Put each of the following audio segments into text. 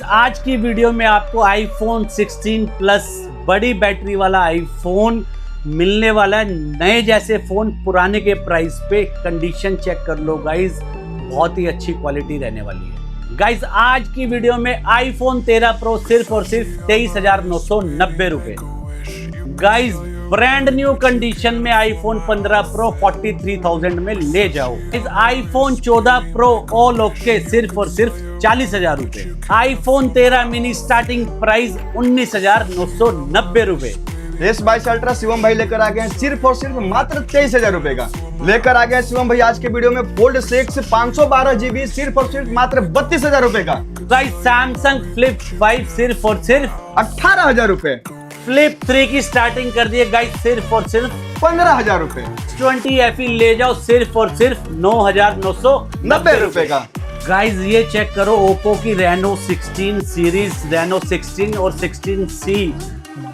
आज की वीडियो में आपको आईफोन 16 प्लस बड़ी बैटरी वाला आईफोन मिलने वाला है। नए जैसे फोन पुराने के प्राइस पे। कंडीशन चेक कर लो गाइज, बहुत ही अच्छी क्वालिटी रहने वाली है। गाइज आज की वीडियो में आईफोन 13 प्रो सिर्फ और सिर्फ 23,990 रुपए। गाइज ब्रांड न्यू कंडीशन में आईफोन 15 प्रो 43,000 में ले जाओ। इस आईफोन 14 प्रो ऑल ओके सिर्फ और सिर्फ 40,000 रुपए। आईफोन 13 मिनी स्टार्टिंग प्राइस 19,990 रुपए। S22 अल्ट्रा शिवम भाई लेकर आ गए हैं सिर्फ और सिर्फ मात्र 23,000 रुपए का। लेकर आ गए शिवम भाई आज के वीडियो में फोल्ड 6 512 GB सिर्फ और सिर्फ मात्र 32,000 रुपए का। गाइस सैमसंग फ्लिप 5 सिर्फ और सिर्फ 18,000 रुपए। फ्लिप 3 की स्टार्टिंग कर दिए गाइस सिर्फ और सिर्फ 15,000 रुपए। 20 FE ले जाओ सिर्फ और सिर्फ 9,990 रुपए का। गाइस ये चेक करो ओप्पो की रेनो 16 सीरीज, रेनो 16 और 16C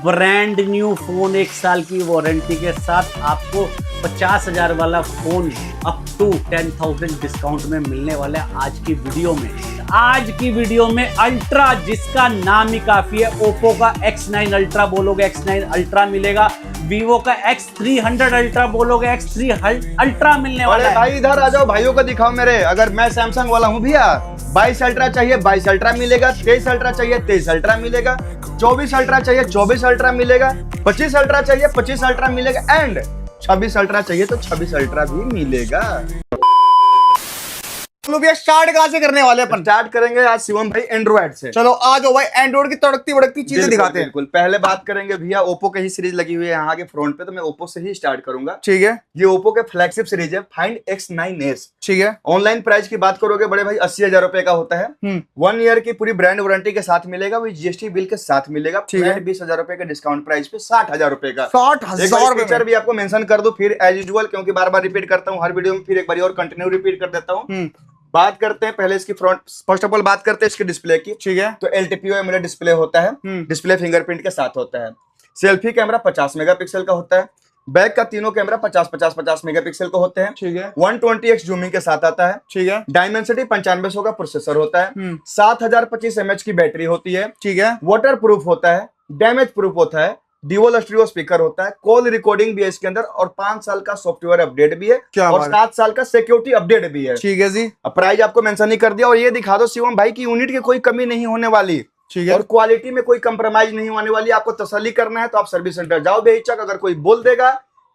ब्रांड न्यू फोन, 1 साल की वारंटी के साथ आपको 50,000 वाला फोन अप टू 10,000 डिस्काउंट में मिलने वाला है आज की वीडियो में। आज की वीडियो में अल्ट्रा, जिसका नाम ही काफी है, ओप्पो का X9 अल्ट्रा बोलोगे X9 अल्ट्रा मिलेगा, वीवो का X300 अल्ट्रा बोलोगे X3 अल्ट्रा मिलने वाला है। भाई इधर आ जाओ, भाइयों को दिखाओ मेरे। अगर मैं सैमसंग वाला हूँ भैया, 22 अल्ट्रा चाहिए 22 अल्ट्रा मिलेगा, 23 अल्ट्रा चाहिए 23 अल्ट्रा मिलेगा, 24 अल्ट्रा चाहिए 24 अल्ट्रा मिलेगा, 25 अल्ट्रा चाहिए 25 अल्ट्रा मिलेगा एंड 26 अल्ट्रा चाहिए तो 26 अल्ट्रा भी मिलेगा। चलो भैया स्टार्ट कहां से करने वाले अपन? स्टार्ट करेंगे आज शिवम भाई एंड्रॉइड से। चलो आ जाओ भाई, एंड्रॉइड की तड़कती भड़कती चीजें दिखाते हैं। बिल्कुल पहले बात करेंगे भैया, ओप्पो की ही सीरीज लगी हुई है यहाँ के फ्रंट पे, तो मैं ओप्पो से ही स्टार्ट करूंगा। ठीक है, ये ओप्पो के फ्लैगशिप सीरीज है फाइंड X9s। ठीक है। ऑनलाइन प्राइस की बात करोगे बड़े भाई 80,000 रुपए का होता है। 1 ईयर की पूरी ब्रांड वारंटी के साथ मिलेगा, वो GST बिल के साथ मिलेगा। ठीक है। 20,000 रुपए के डिस्काउंट प्राइस पे 60,000 रुपए का। 60,000 फीचर भी आपको मेंशन कर दो फिर एज यूजुअल, क्योंकि बार बार रिपीट करता हूँ हर वीडियो में, फिर एक बार और कंटिन्यू रिपीट कर देता हूँ। बात करते हैं पहले इसकी फ्रंट, फर्स्ट ऑफ ऑल बात करते हैं इसके डिस्प्ले की। ठीक है। तो LTPO एमुलेट डिस्प्ले होता है, डिस्प्ले फिंगरप्रिंट के साथ होता है। सेल्फी कैमरा 50 मेगापिक्सल का होता है। बैक का तीनों कैमरा 50 मेगापिक्सल का होते हैं। ठीक है। 120x जूमिंग के साथ आता है। ठीक है। डायमेंसिटी 9500 का प्रोसेसर होता है। 7025 mAh की बैटरी होती है। ठीक है। वाटर प्रूफ होता है, डैमेज प्रूफ होता है, ड्यूअल स्टीरियो स्पीकर होता है, कॉल रिकॉर्डिंग भी है इसके अंदर, और 5 साल का सॉफ्टवेयर अपडेट भी है, और 7 साल का सिक्योरिटी अपडेट भी है। ठीक है जी। अब प्राइस आपको मेंशन नहीं कर दिया, और ये दिखा दो शिवम भाई की यूनिट की कोई कमी नहीं होने वाली। ठीक है। और क्वालिटी में कोई कंप्रोमाइज नहीं होने वाली। आपको तसल्ली करना है तो आप सर्विस सेंटर जाओ बेहिचक। अगर कोई बोल देगा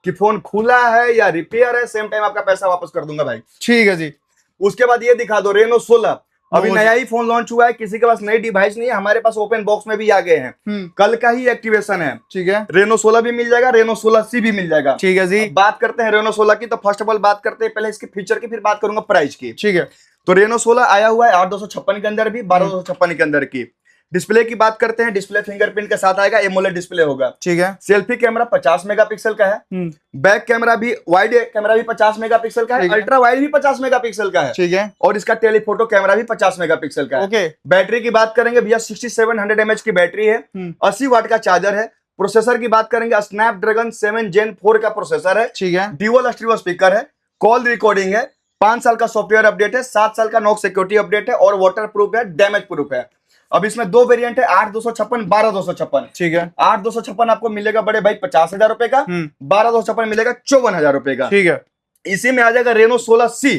कि फोन खुला है या रिपेयर है, सेम टाइम आपका पैसा वापस कर दूंगा भाई। ठीक है जी। उसके बाद ये दिखा दो रेनो 16, अभी नया ही फोन लॉन्च हुआ है, किसी के पास नई डिवाइस नहीं है, हमारे पास ओपन बॉक्स में भी आ गए हैं, कल का ही एक्टिवेशन है। ठीक है। रेनो 16 भी मिल जाएगा, रेनो 16C भी मिल जाएगा। ठीक है जी। बात करते हैं रेनो 16 की, तो फर्स्ट ऑफ ऑल बात करते हैं पहले इसके फीचर की, फिर बात करूंगा प्राइस की। ठीक है। तो रेनो 16 आया हुआ है 8/256 के अंदर भी, 12/256 के अंदर की। डिस्प्ले की बात करते हैं, डिस्प्ले फिंगरप्रिंट के साथ आएगा, एमोलेड डिस्प्ले होगा। ठीक है। सेल्फी कैमरा 50 मेगापिक्सल का है। बैक कैमरा भी, वाइड कैमरा भी 50 मेगापिक्सल का है, अल्ट्रा वाइड भी 50 मेगापिक्सल का है। ठीक है। और इसका टेलीफोटो कैमरा भी 50 मेगापिक्सल का है। ओके। बैटरी की बात करेंगे भैया 6700 mAh की बैटरी है, 80 वाट का चार्जर है। प्रोसेसर की बात करेंगे स्नैपड्रैगन 7 Gen 4 का प्रोसेसर है। ठीक है। ड्यूअल स्टीरियो स्पीकर है, कॉल रिकॉर्डिंग है, 5 साल का सॉफ्टवेयर अपडेट है, 7 साल का नॉक सिक्योरिटी अपडेट है, और वाटर प्रूफ है, डैमेज प्रूफ है। अब इसमें 2 वेरिएंट है, 8/256, 12/256। ठीक है। 8/256 आपको मिलेगा बड़े भाई 50,000 रुपए का, 12/256 मिलेगा 54,000 रुपए का। ठीक है। इसी में आ जाएगा रेनो 16C।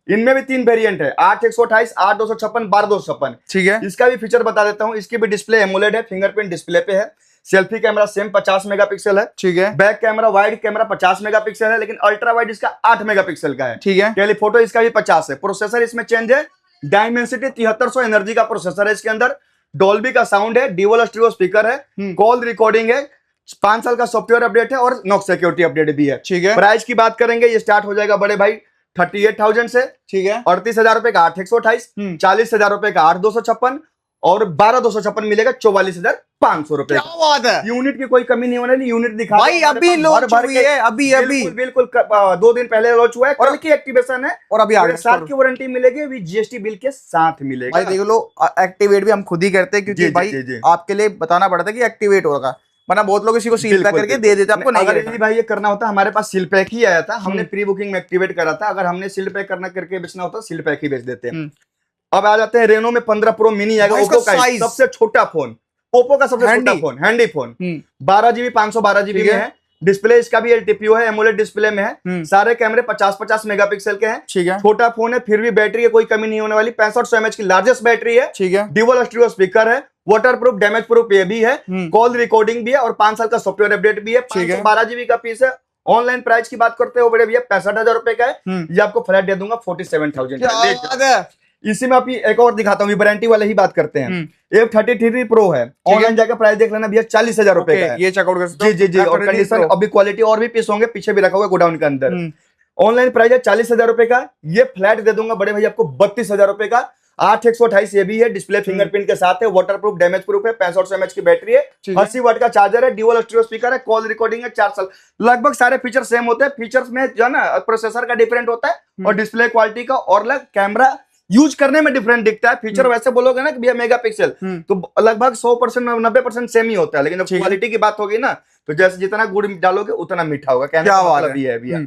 इनमें भी 3 वेरिएंट है, 8/128, 8/256, 12/256। ठीक है। इसका भी फीचर बता देता हूं, इसकी भी डिस्प्ले एमोलेड है, फिंगरप्रिंट डिस्प्ले पे है। सेल्फी कैमरा सेम 50 मेगापिक्सल है। ठीक है। Back camera wide camera 50 megapixel है, लेकिन अल्ट्रा वाइड इसका 8 मेगापिक्सल का है। ठीक है। टेलीफोटो इसका भी 50 है। प्रोसेसर इसमें चेंज है, डायमेंसिटी 7300 एनर्जी का प्रोसेसर है इसके अंदर, डॉल्बी का साउंड है, ड्यूअल स्टीरियो स्पीकर है, कॉल रिकॉर्डिंग है, 5 साल का सॉफ्टवेयर अपडेट है, और नॉक सिक्योरिटी अपडेट भी है। ठीक है। प्राइस की बात करेंगे, ये स्टार्ट हो जाएगा बड़े भाई 38,000 से। ठीक है। 38,000 रुपए का 8/128, 40,000 रुपए का 8/256, और 12/256 मिलेगा 44,500 रुपए। क्या बात है, यूनिट की कोई कमी नहीं होने वाली। यूनिट दिखा भाई अभी लॉन्च हुई है, अभी बिल्कुल 2 दिन पहले लॉन्च हुआ है, कल की एक्टिवेशन है, और अभी आगे 7 की वारंटी मिलेगी, भी GST बिल के साथ मिलेगा। भाई देख लो, एक्टिवेट भी हम खुद ही करते हैं, क्योंकि जी, भाई जी, जी। आपके लिए बताना पड़ता है कि एक्टिवेट होगा, वरना बहुत लोग इसी को सील पैक बिल्कुल, करके दे देते, आपको नहीं अगर करेगा। यदि भाई ये करना होता, हमारे पास सील पैक ही आया था, हमने प्री बुकिंग में एक्टिवेट करा था। अगर हमने सील पैक करना करके बेचना होता, सील पैक ही बेच देते हैं। अब आ जाते हैं रेनो में 15 प्रो मिनी आएगा, भाई, ओप्पो इसका का ही size। सबसे छोटा फोन, ओप्पो का सबसे छोटा Handy। फोन, हैंडी फोन, हम्म। 12 जीबी 512 जीबी ठीक में है। है। डिस्प्ले इसका भी एलटीपीओ है, एमोलेड डिस्प्ले में है। सारे कैमरे 50-50 मेगापिक्सल के हैं। ठीक है। छोटा फोन है फिर भी बैटरी की कोई कमी नहीं होने वाली। 6500 mAh की लार्जेस्ट बैटरी है। ठीक है। ड्यूअल स्टीरियो स्पीकर है, वाटर प्रूफ, डैमेज प्रूफ ये भी है, कॉल रिकॉर्डिंग भी है और 5 साल का सॉफ्टवेयर अपडेट भी है। 512 जीबी का पीस है। ऑनलाइन प्राइस की बात करते हो बड़े भैया 65,000 रुपए का है। ये आपको फ्लैट दे दूंगा 47,000 का। इसी में आप एक और दिखाता हूँ, वारंटी वाले ही बात करते हैं। F33 प्रो है, ऑनलाइन जाकर प्राइस देख लेना भैया 40,000 रुपए का है। ये चेकआउट कर सकते हो। जी जी जी, और कंडीशन अभी क्वालिटी और भी पीस होंगे, पीछे भी रखा हुआ गोडाउन के अंदर। ऑनलाइन प्राइस है 40,000 रुपए का। ये फ्लैट दे दूंगा बड़े भैया आपको 32,000 रुपए का। 8/128 ये भी है, डिस्प्ले फिंगरप्रिंट के साथ है, वाटर प्रूफ, डैमेज प्रूफ है, 6500 mAh की बैटरी है, 80 वाट का चार्जर है, ड्यूअल स्टीरियो स्पीकर है, कॉल रिकॉर्डिंग है, 4 साल। लगभग सारे फीचर सेम होते हैं। फीचर्स में जो है ना प्रोसेसर का डिफरेंट होता है और डिस्प्ले क्वालिटी का और कैमरा यूज करने में डिफरेंट दिखता है। फीचर वैसे बोलोगे ना कि भैया मेगापिक्सल, तो लगभग 100% 90% सेम ही होता है, लेकिन जब क्वालिटी की बात होगी ना तो जैसे जितना गुड़ डालोगे उतना मीठा होगा। कहने का मतलब ये है भैया।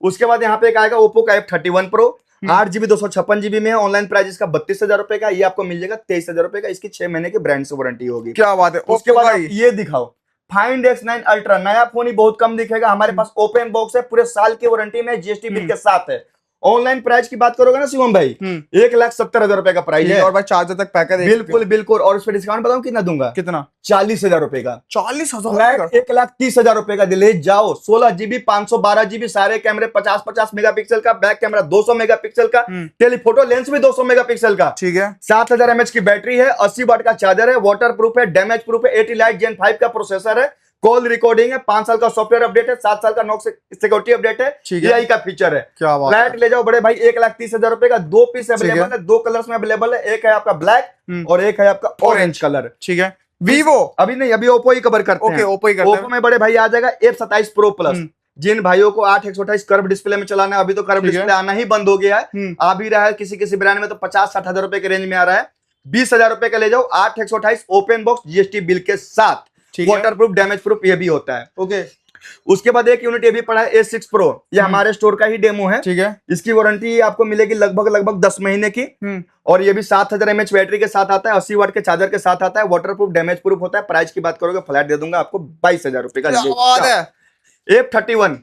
उसके बाद यहाँ पे एक आएगा ओप्पो का F31 प्रो, 8GB 256GB में है। ऑनलाइन प्राइस इसका 32,000 रुपए का। ये आपको मिल जाएगा 23,000 रुपए का। इसकी 6 महीने की ब्रांड से वारंटी होगी। क्या बात है। उसके बाद आप ये दिखाओ, फाइंड X9 अल्ट्रा। नया फोन ही बहुत कम दिखेगा, हमारे पास ओपन बॉक्स है, पूरे साल की वारंटी में, जीएसटी बिल के साथ है। ऑनलाइन प्राइस की बात करोगे ना शिवम भाई, 1,70,000 रुपए का प्राइस है। और भाई चार्जर तक पैक है। बिल्कुल बिल्कुल। और उस पर डिस्काउंट बताऊं कितना दूंगा? कितना? 40,000 रुपए का। 40,000? 1,30,000 रुपए का ले जाओ। 16GB 512GB, सारे कैमरे 50-50 मेगापिक्सल का, बैक कैमरा 200 मेगापिक्सल का, टेलीफोटो लेंस भी 200 मेगापिक्सल का। ठीक है। 7,000 mAh की बैटरी है, 80 वाट का चार्जर है, वाटर प्रूफ है, डैमेज प्रूफ है, 80 लाइट Gen 5 का प्रोसेसर है, कॉल रिकॉर्डिंग है, 5 साल का सॉफ्टवेयर अपडेट है, 7 साल का नॉक सिक्योरिटी अपडेट है, AI का फीचर है। क्या बात फ्लैट ले जाओ बड़े भाई 1,30,000 रुपए का। 2 पीस अवेलेबल है, 2 कलर्स में अवेलेबल है। एक है आपका ब्लैक और एक है आपका ऑरेंज कलर। ठीक है। वीवो अभी नहीं, अभी ओप्पो ही कवर करते हैं। ओप्पो ही करते हैं। ओप्पो में बड़े भाई आ जाएगा F27 प्रो प्लस। जिन भाइयों को 8/128 कर्व डिस्प्ले में चलाना है, अभी तो कर्व डिस्प्ले आना ही बंद हो गया है, आ भी रहा है किसी किसी ब्रांड में तो 50-60,000 रुपए के रेंज में आ रहा है। 20,000 रुपए का ले जाओ, 8/128 ओपन बॉक्स, जीएसटी बिल के साथ, वाटर प्रूफ, डैमेज प्रूफ ये भी होता है। ओके। उसके बाद एक यूनिट ये भी पड़ा है A6 प्रो, ये हमारे स्टोर का ही डेमो है। ठीक है। इसकी वारंटी आपको मिलेगी लगभग 10 महीने की, और ये भी 7,000 mAh बैटरी के साथ आता है, 80 वाट के चार्जर के साथ आता है, वाटर प्रूफ, डैमेज प्रूफ होता है। प्राइस की बात करोगे फ्लैट दे दूंगा आपको 22,000 रुपए का। F31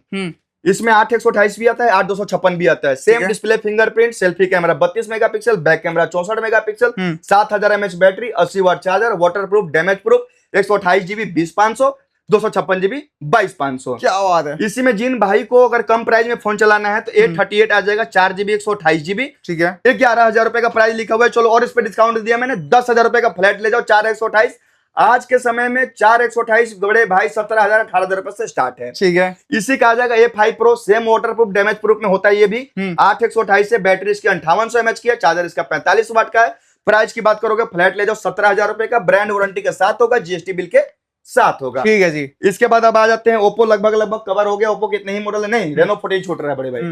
इसमें 8/128 भी आता है, 8/256 भी आता है। Same display, fingerprint, selfie camera 32 megapixel, back camera 64 megapixel, 7,000 mAh battery, 80 watt charger, water proof, damage proof, 128GB 20,500, 256GB 22,500। क्या बात है। इसी में जिन भाई को अगर कम प्राइस में फोन चलाना है तो 838 आ जाएगा, 4GB 128GB। ठीक है। 11,000 रुपए का प्राइस लिखा हुआ है। चलो और इस पे डिस्काउंट दिया मैंने, 10,000 रुपए का फ्लैट ले जाओ। 4/128 आज के समय में 4/128 बड़े भाई 17,000 18,000 रुपए से स्टार्ट है। ठीक है। इसी का आ जाएगा A5 pro, same water proof, damage proof में होता है ये भी। 8/128 से बैटरी इसकी 5800 mAh की है, चार्जर इसका 45 वाट का है। प्राइस की बात करोगे फ्लैट ले जाओ 17,000 रुपए का, ब्रांड वारंटी के साथ होगा, जीएसटी बिल के साथ होगा। ठीक है जी। इसके बाद अब आ जाते हैं ओप्पो, लगभग कवर हो गया। ओप्पो कितने ही मॉडल है, नहीं रेनो 14 छूट रहा है बड़े भाई।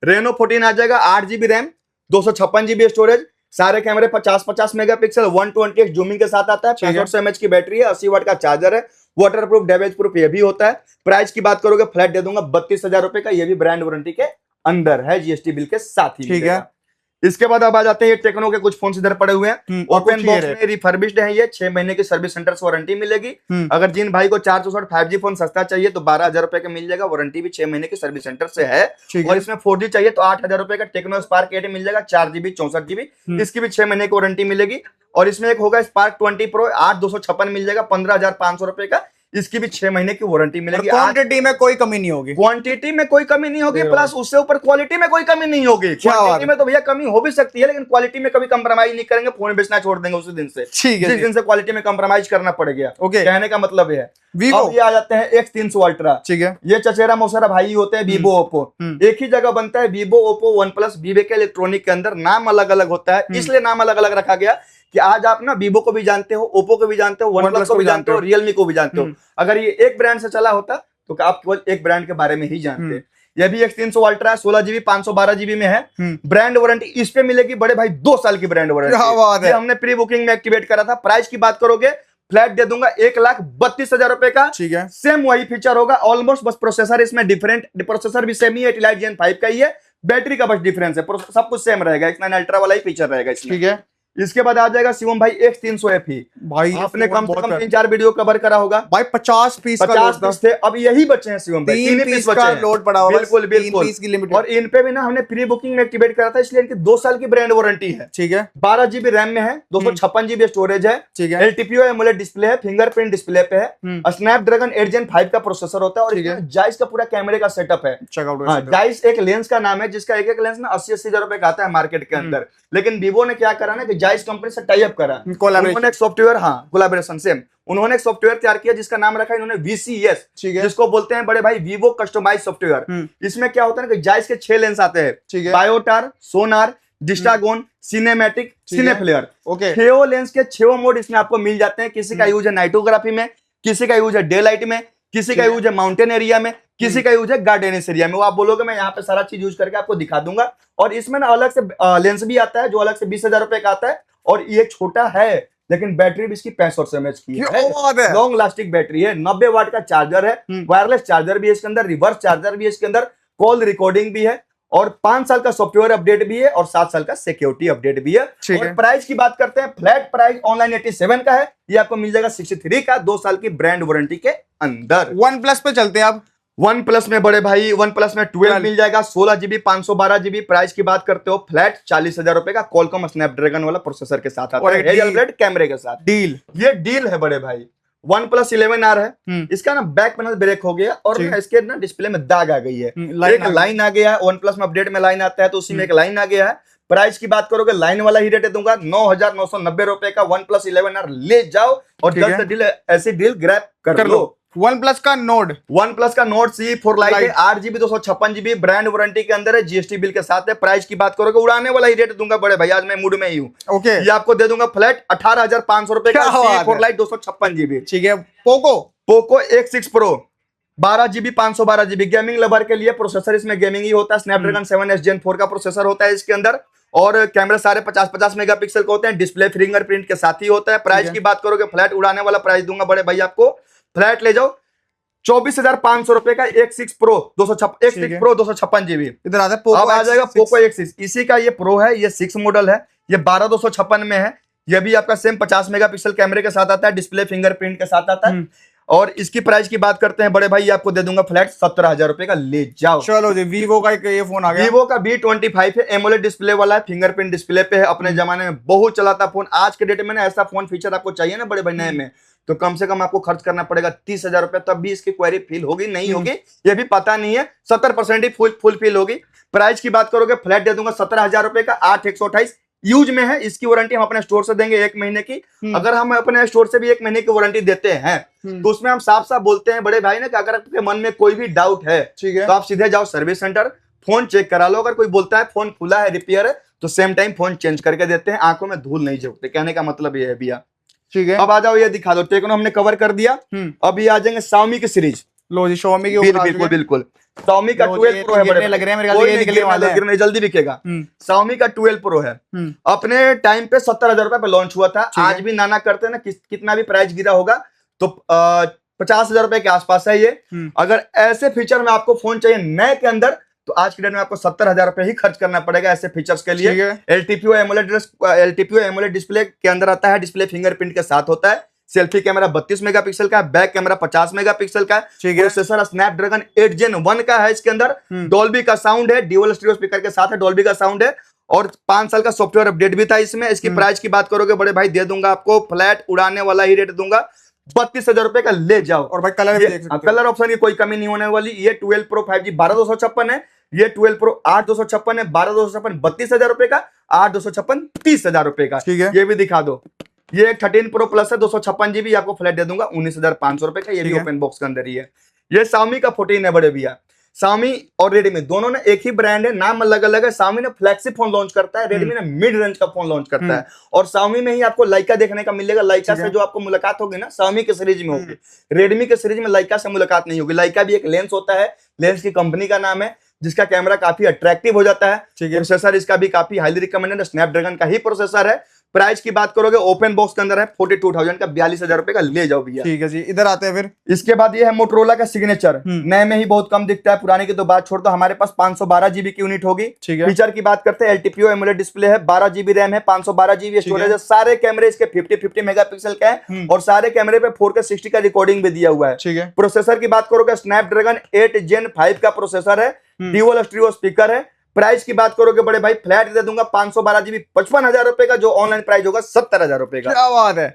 रेनो 14 आ जाएगा, 8GB रैम, 256GB स्टोरेज, सारे कैमरे 50-50 मेगापिक्सल, 120x जूमिंग के साथ आता है, 6500 mAh की बैटरी है, 80 वाट का चार्जर है, वाटर प्रूफ, डैमेज प्रूफ ये भी होता है। प्राइस की बात करोगे फ्लैट दे दूंगा 32,000 रुपए का। ये भी ब्रांड वारंटी के अंदर है, जीएसटी बिल के साथ ही। ठीक है। इसके बाद अब आ जाते हैं ये टेक्नो के कुछ फोन इधर पड़े हुए हैं, ओपन बॉक्स में रिफर्बिश्ड है ये। 6 महीने की सर्विस सेंटर से वारंटी मिलेगी। अगर जिन भाई को 464 5G फोन सस्ता चाहिए तो 12,000 रुपए का मिल जाएगा, वारंटी भी 6 महीने की सर्विस सेंटर से है। और इसमें 4G चाहिए तो 8,000 रुपए का टेक्नो स्पार्क 8 मिल जाएगा, 4GB 64GB, इसकी भी 6 महीने की वारंटी मिलेगी। और इसमें एक होगा स्पार्क 20 प्रो, 8/256 मिल जाएगा, 15,500 रुपए का, इसकी भी 6 महीने की वारंटी मिलेगी। क्वांटिटी में कोई कमी नहीं होगी, क्वांटिटी में कोई कमी नहीं होगी, प्लस उससे ऊपर क्वालिटी में कोई कमी नहीं होगी। क्वांटिटी में तो भैया कमी हो भी सकती है, लेकिन क्वालिटी में कभी कंप्रोमाइज नहीं करेंगे, फोन बेचना छोड़ देंगे उसी दिन से। ठीक है, जिस दिन से क्वालिटी में कंप्रोमाइज करना पड़ गया। ओके, कहने का मतलब है। वीवो अब ये आ जाते हैं X300 अल्ट्रा। ठीक है। ये चचेरा मौसेरा भाई होते हैं, वीवो ओप्पो एक ही जगह बनता है। वीवो, ओप्पो, वन प्लस, वीवेक इलेक्ट्रॉनिक के अंदर नाम अलग अलग होता है, इसलिए नाम अलग अलग रखा गया कि आज आप ना वीवो को भी जानते हो, ओप्पो को भी जानते हो, वन प्लस को भी जानते हो, रियलमी को भी जानते हो। अगर ये एक ब्रांड से चला होता तो आप केवल एक ब्रांड के बारे में ही जानते। ये भी X300 अल्ट्रा 16GB 512GB में है। ब्रांड वारंटी इस पे मिलेगी बड़े भाई 2 साल की ब्रांड वारंटी। हमने प्री बुकिंग में एक्टिवेट करा था। प्राइस की बात करोगे फ्लैट दे दूंगा 1,32,000 रुपए का। ठीक है। सेम वही फीचर होगा ऑलमोस्ट, बस प्रोसेसर इसमें डिफरेंट, प्रोसेसर भी सेम ही है, Elite Gen 5 का ही है, बैटरी का बस डिफरेंस है, सब कुछ सेम रहेगा। X9 अल्ट्रा वाला ही फीचर रहेगा इसमें। ठीक है। इसके बाद आ जाएगा शिवम भाई X300 FE। भाई आपने कम से बहुत कम है। 3-4 वीडियो कवर करा होगा। भाई 50 पीस का 50 लोड था। पीस थे, अब यही बचे हैं शिवम भाई, 3 पीस पीस का बचे हैं। लोड पड़ा हुआ है, बिल्कुल तीन बिल्कुल। पीस की लिमिटेड। और इन पे भी ना हमने प्री बुकिंग में एक्टिवेट करा था, इसलिए इनकी 2 साल की ब्रांड वारंटी है। ठीक है 12 GB रैम में है, 256 GB स्टोरेज है, ठीक है LTPO AMOLED डिस्प्ले है, फिंगरप्रिंट डिस्प्ले पे है, स्नैपड्रैगन 8 Gen 5 का प्रोसेसर होता है, और ठीक है। इसमें जाइस का पूरा कैमरे का सेटअप है। चेकआउट हाँ, जाइस एक लेंस का नाम है, जिसका एक एक लेंस ना 80-80 हजार रुपए का आता है मार्केट के अंदर। लेकिन वीवो ने क्या करा ना कि जाइस कंपनी से टाई अप करा, उन्होंने एक सॉफ्टवेयर, हाँ कोलैबोरेशन सेम, उन्होंने एक सॉफ्टवेयर तैयार किया जिसका नाम रखा इन्होंने VCS, ठीक है जिसको बोलते हैं बड़े भाई वीवो कस्टमाइज सॉफ्टवेयर। इसमें क्या होता है ना कि जाइस के 6 लेंस आते हैं, ठीक है बायोटार, सोनार, डिस्टागोन, सिनेमैटिक, सिनेफ्लेयर। ओके 6 लेंस के 6 मोड इसमें आपको मिल जाते हैं। किसी का यूज है नाइटोग्राफी में, किसी का यूज है डे लाइट में, किसी का यूज है माउंटेन एरिया में, किसी का यूज है गार्डनिस एरिया में। वो आप बोलोगे मैं यहाँ पे सारा चीज यूज करके आपको दिखा दूंगा। और इसमें ना अलग से लेंस भी आता है जो अलग से 20,000 रुपए का आता है, और ये छोटा है लेकिन बैटरी भी इसकी 6500 mAh की है, लॉन्ग लास्टिंग बैटरी है, 90 वाट का चार्जर है, वायरलेस चार्जर भी है इसके अंदर, रिवर्स चार्जर भी है इसके अंदर, कॉल रिकॉर्डिंग भी है, और 5 साल का सॉफ्टवेयर अपडेट भी है, और 7 साल का सिक्योरिटी अपडेट भी है। और प्राइस की बात करते हैं, फ्लैट प्राइस ऑनलाइन 87 का है, ये आपको मिल जाएगा 63 का, 2 साल की ब्रांड वारंटी के अंदर। वन प्लस पे चलते हैं आप। वन प्लस में बड़े भाई, वन प्लस में 12 मिल जाएगा, 16 GB 512 GB। प्राइस की बात करते हो फ्लैट 40,000 रुपए का, कॉलकॉम स्नैपड्रैगन वाला प्रोसेसर के साथ आता है, हेलियल ब्लेड कैमरे के साथ। डील, ये डील है बड़े भाई। वन प्लस 11R है, इसका ना बैक पैनल ब्रेक हो गया, और ना इसके ना डिस्प्ले में दाग आ गई है, एक लाइन आ गया है। वन प्लस में अपडेट में लाइन आता है, तो उसी में एक लाइन आ गया है। प्राइस की बात करोगे लाइन वाला ही रेट दूंगा, 9,990 रुपए का वन प्लस 11R ले जाओ, और जल्द से डील ऐसी डील ग्रैब कर लो। वन प्लस का नोड, वन प्लस का नोट C4 लाइट है, 8GB 256 GB, ब्रांड वारंटी के अंदर है, GST बिल के साथ है। प्राइस की बात करोगे उड़ाने वाला ही रेट दूंगा बड़े भाई, आज मैं मूड में ही हूँ। ओके ये आपको दे दूंगा फ्लैट 18,500 रुपए का, C4 लाइट 256 GB। ठीक है। Poco X6 Pro 12GB 512 GB, gaming lover के लिए प्रोसेसर इसमें गेमिंग ही होता है, स्नैपड्रैगन 7S Gen 4 का प्रोसेसर होता है इसके अंदर, और कैमरा सारे 50-50 मेगापिक्सल के होते हैं, डिस्प्ले फिंगरप्रिंट के साथ ही होता है। प्राइस की बात करोगे फ्लैट उड़ाने वाला प्राइस दूंगा बड़े भाई आपको, फ्लैट ले जाओ 24,500 रुपए का X6 Pro 256 GB। इधर आता है अब आ जाएगा पोको X6, इसी का ये प्रो है, ये 6 मॉडल है, ये 12,256 में है। ये भी आपका सेम 50 मेगापिक्सल कैमरे के साथ आता है, डिस्प्ले फिंगरप्रिंट के साथ आता है। और इसकी प्राइस की बात करते हैं बड़े भाई, ये आपको दे दूंगा फ्लैट 17,000 रुपए का, ले जाओ। चलो जी, वीवो का ये फोन आ गया, वीवो का V25 है, एमोलेड डिस्प्ले वाला है, फिंगरप्रिंट डिस्प्ले पे है, अपने जमाने में बहुत चला था फोन। आज के डेट में ना ऐसा फोन फीचर आपको चाहिए ना बड़े भाई नए में, तो कम से कम आपको खर्च करना पड़ेगा 30,000 रुपए, तब भी इसकी क्वेरी फील होगी नहीं होगी ये भी पता नहीं है, 70% ही फुल फील होगी। प्राइस की बात करोगे फ्लैट दे दूंगा 17,000 रुपए का, 8/128 यूज में है। इसकी वारंटी हम अपने स्टोर से देंगे 1 महीने की। अगर हम अपने स्टोर से भी 1 महीने की वारंटी देते हैं तो उसमें हम साफ साफ बोलते हैं बड़े भाई ना कि अगर आपके मन में कोई भी डाउट है तो आप सीधे जाओ सर्विस सेंटर, फोन चेक करा लो। अगर कोई बोलता है फोन खुला है, रिपेयर है, तो सेम टाइम फोन चेंज करके देते हैं, आंखों में धूल नहीं झोंकते। कहने का मतलब ये है भैया। ठीक है, अब आ जाओ, ये दिखा दो। टेक्नो हमने कवर कर दिया, अब ये आ जाएंगे Xiaomi की सीरीज। लो जी, Xiaomi की बिल्कुल Xiaomi का 12 Pro है, बड़े लग रहे हैं मेरे ख्याल से, ये निकलने वाला है, जल्दी बिकेगा। Xiaomi का 12 Pro है, अपने टाइम पे 70,000 रुपए पे लॉन्च हुआ था। आज भी नाना करते हैं ना, कितना भी प्राइस गिरा होगा तो 50,000 रुपए के आसपास है ये। अगर ऐसे फीचर में आपको फोन चाहिए नए के अंदर, तो आज के डेट में आपको 70,000 रुपए ही खर्च करना पड़ेगा ऐसे फीचर्स के लिए। LTPO AMOLED डिस्प्ले के अंदर आता है, डिस्प्ले फिंगरप्रिंट के साथ होता है। सेल्फी कैमरा 32 मेगापिक्सल का है, बैक कैमरा 50 मेगापिक्सल का है। प्रोसेसर स्नैपड्रैगन 8 Gen 1 का है इसके अंदर। डॉल्बी का साउंड है, ड्यूअल स्टीरियो स्पीकर के साथ है, डॉल्बी का साउंड है, और 5 साल का सॉफ्टवेयर अपडेट भी था इसमें। इसकी प्राइस की बात करोगे बड़े भाई, दे दूंगा आपको फ्लैट उड़ाने वाला ही रेट दूंगा, 32,000 रुपए का, ले जाओ। और भाई कलर भी देख सकते हो, कलर ऑप्शन की कोई कमी नहीं होने वाली। ये 12 Pro 5G 12,256 है, ये 12 Pro 8,256 है, 12,256 32,000 रुपए का, 8,256 30,000 रुपए का। ये भी दिखा दो। ये 13 Pro Plus है, 256 GB, आपको फ्लैट दे दूंगा 19,500 रुपए का, ये भी ओपन बॉक्स के अंदर ही है। ये Xiaomi का 14 है बड़े भैया। Xiaomi और Redmi दोनों ने एक ही ब्रांड है, नाम अलग अलग है। Xiaomi ने फ्लैगशिप फोन लॉन्च करता है, Redmi ने मिड रेंज का फोन लॉन्च करता है। और Xiaomi में ही आपको Leica देखने का मिलेगा। Leica से जो आपको मुलाकात होगी ना, Xiaomi के सीरीज में होगी। Redmi के सीरीज में Leica से मुलाकात नहीं होगी। Leica भी एक लेंस होता है, लेंस की कंपनी का नाम है, जिसका कैमरा काफी अट्रैक्टिव हो जाता है। प्रोसेसर इसका भी काफी हाईली रिकमेंडेड स्नैपड्रैगन का ही प्रोसेसर है। प्राइस की बात करोगे ओपन बॉक्स के अंदर है 42,000 का, 42,000 रुपए का ले जाओ भैया। ठीक है जी, इधर आते हैं फिर। इसके बाद ये है मोटरोला का सिग्नेचर, नए में ही बहुत कम दिखता है, पुराने की तो बात छोड़ दो। हमारे पास 512 जीबी की यूनिट होगी। ठीक है। फीचर की बात करते हैं, एलटीपीओ एमोलेड डिस्प्ले है, 12 जीबी रैम है, 512 जीबी स्टोरेज है, सारे कैमरे इसके 50-50 मेगापिक्सल का है और सारे कैमरे पे 4K 60 का रिकॉर्डिंग भी दिया हुआ है। ठीक है। प्रोसेसर की बात करोगे स्नैपड्रैगन 8 Gen 5 का प्रोसेसर है, ड्यूअल स्टीरियो स्पीकर है। प्राइस की बात करोगे बड़े भाई फ्लैट दे दूंगा 512 जीबी 55,000 रुपए का, जो ऑनलाइन प्राइस होगा 70,000 रुपए का। क्या बात है।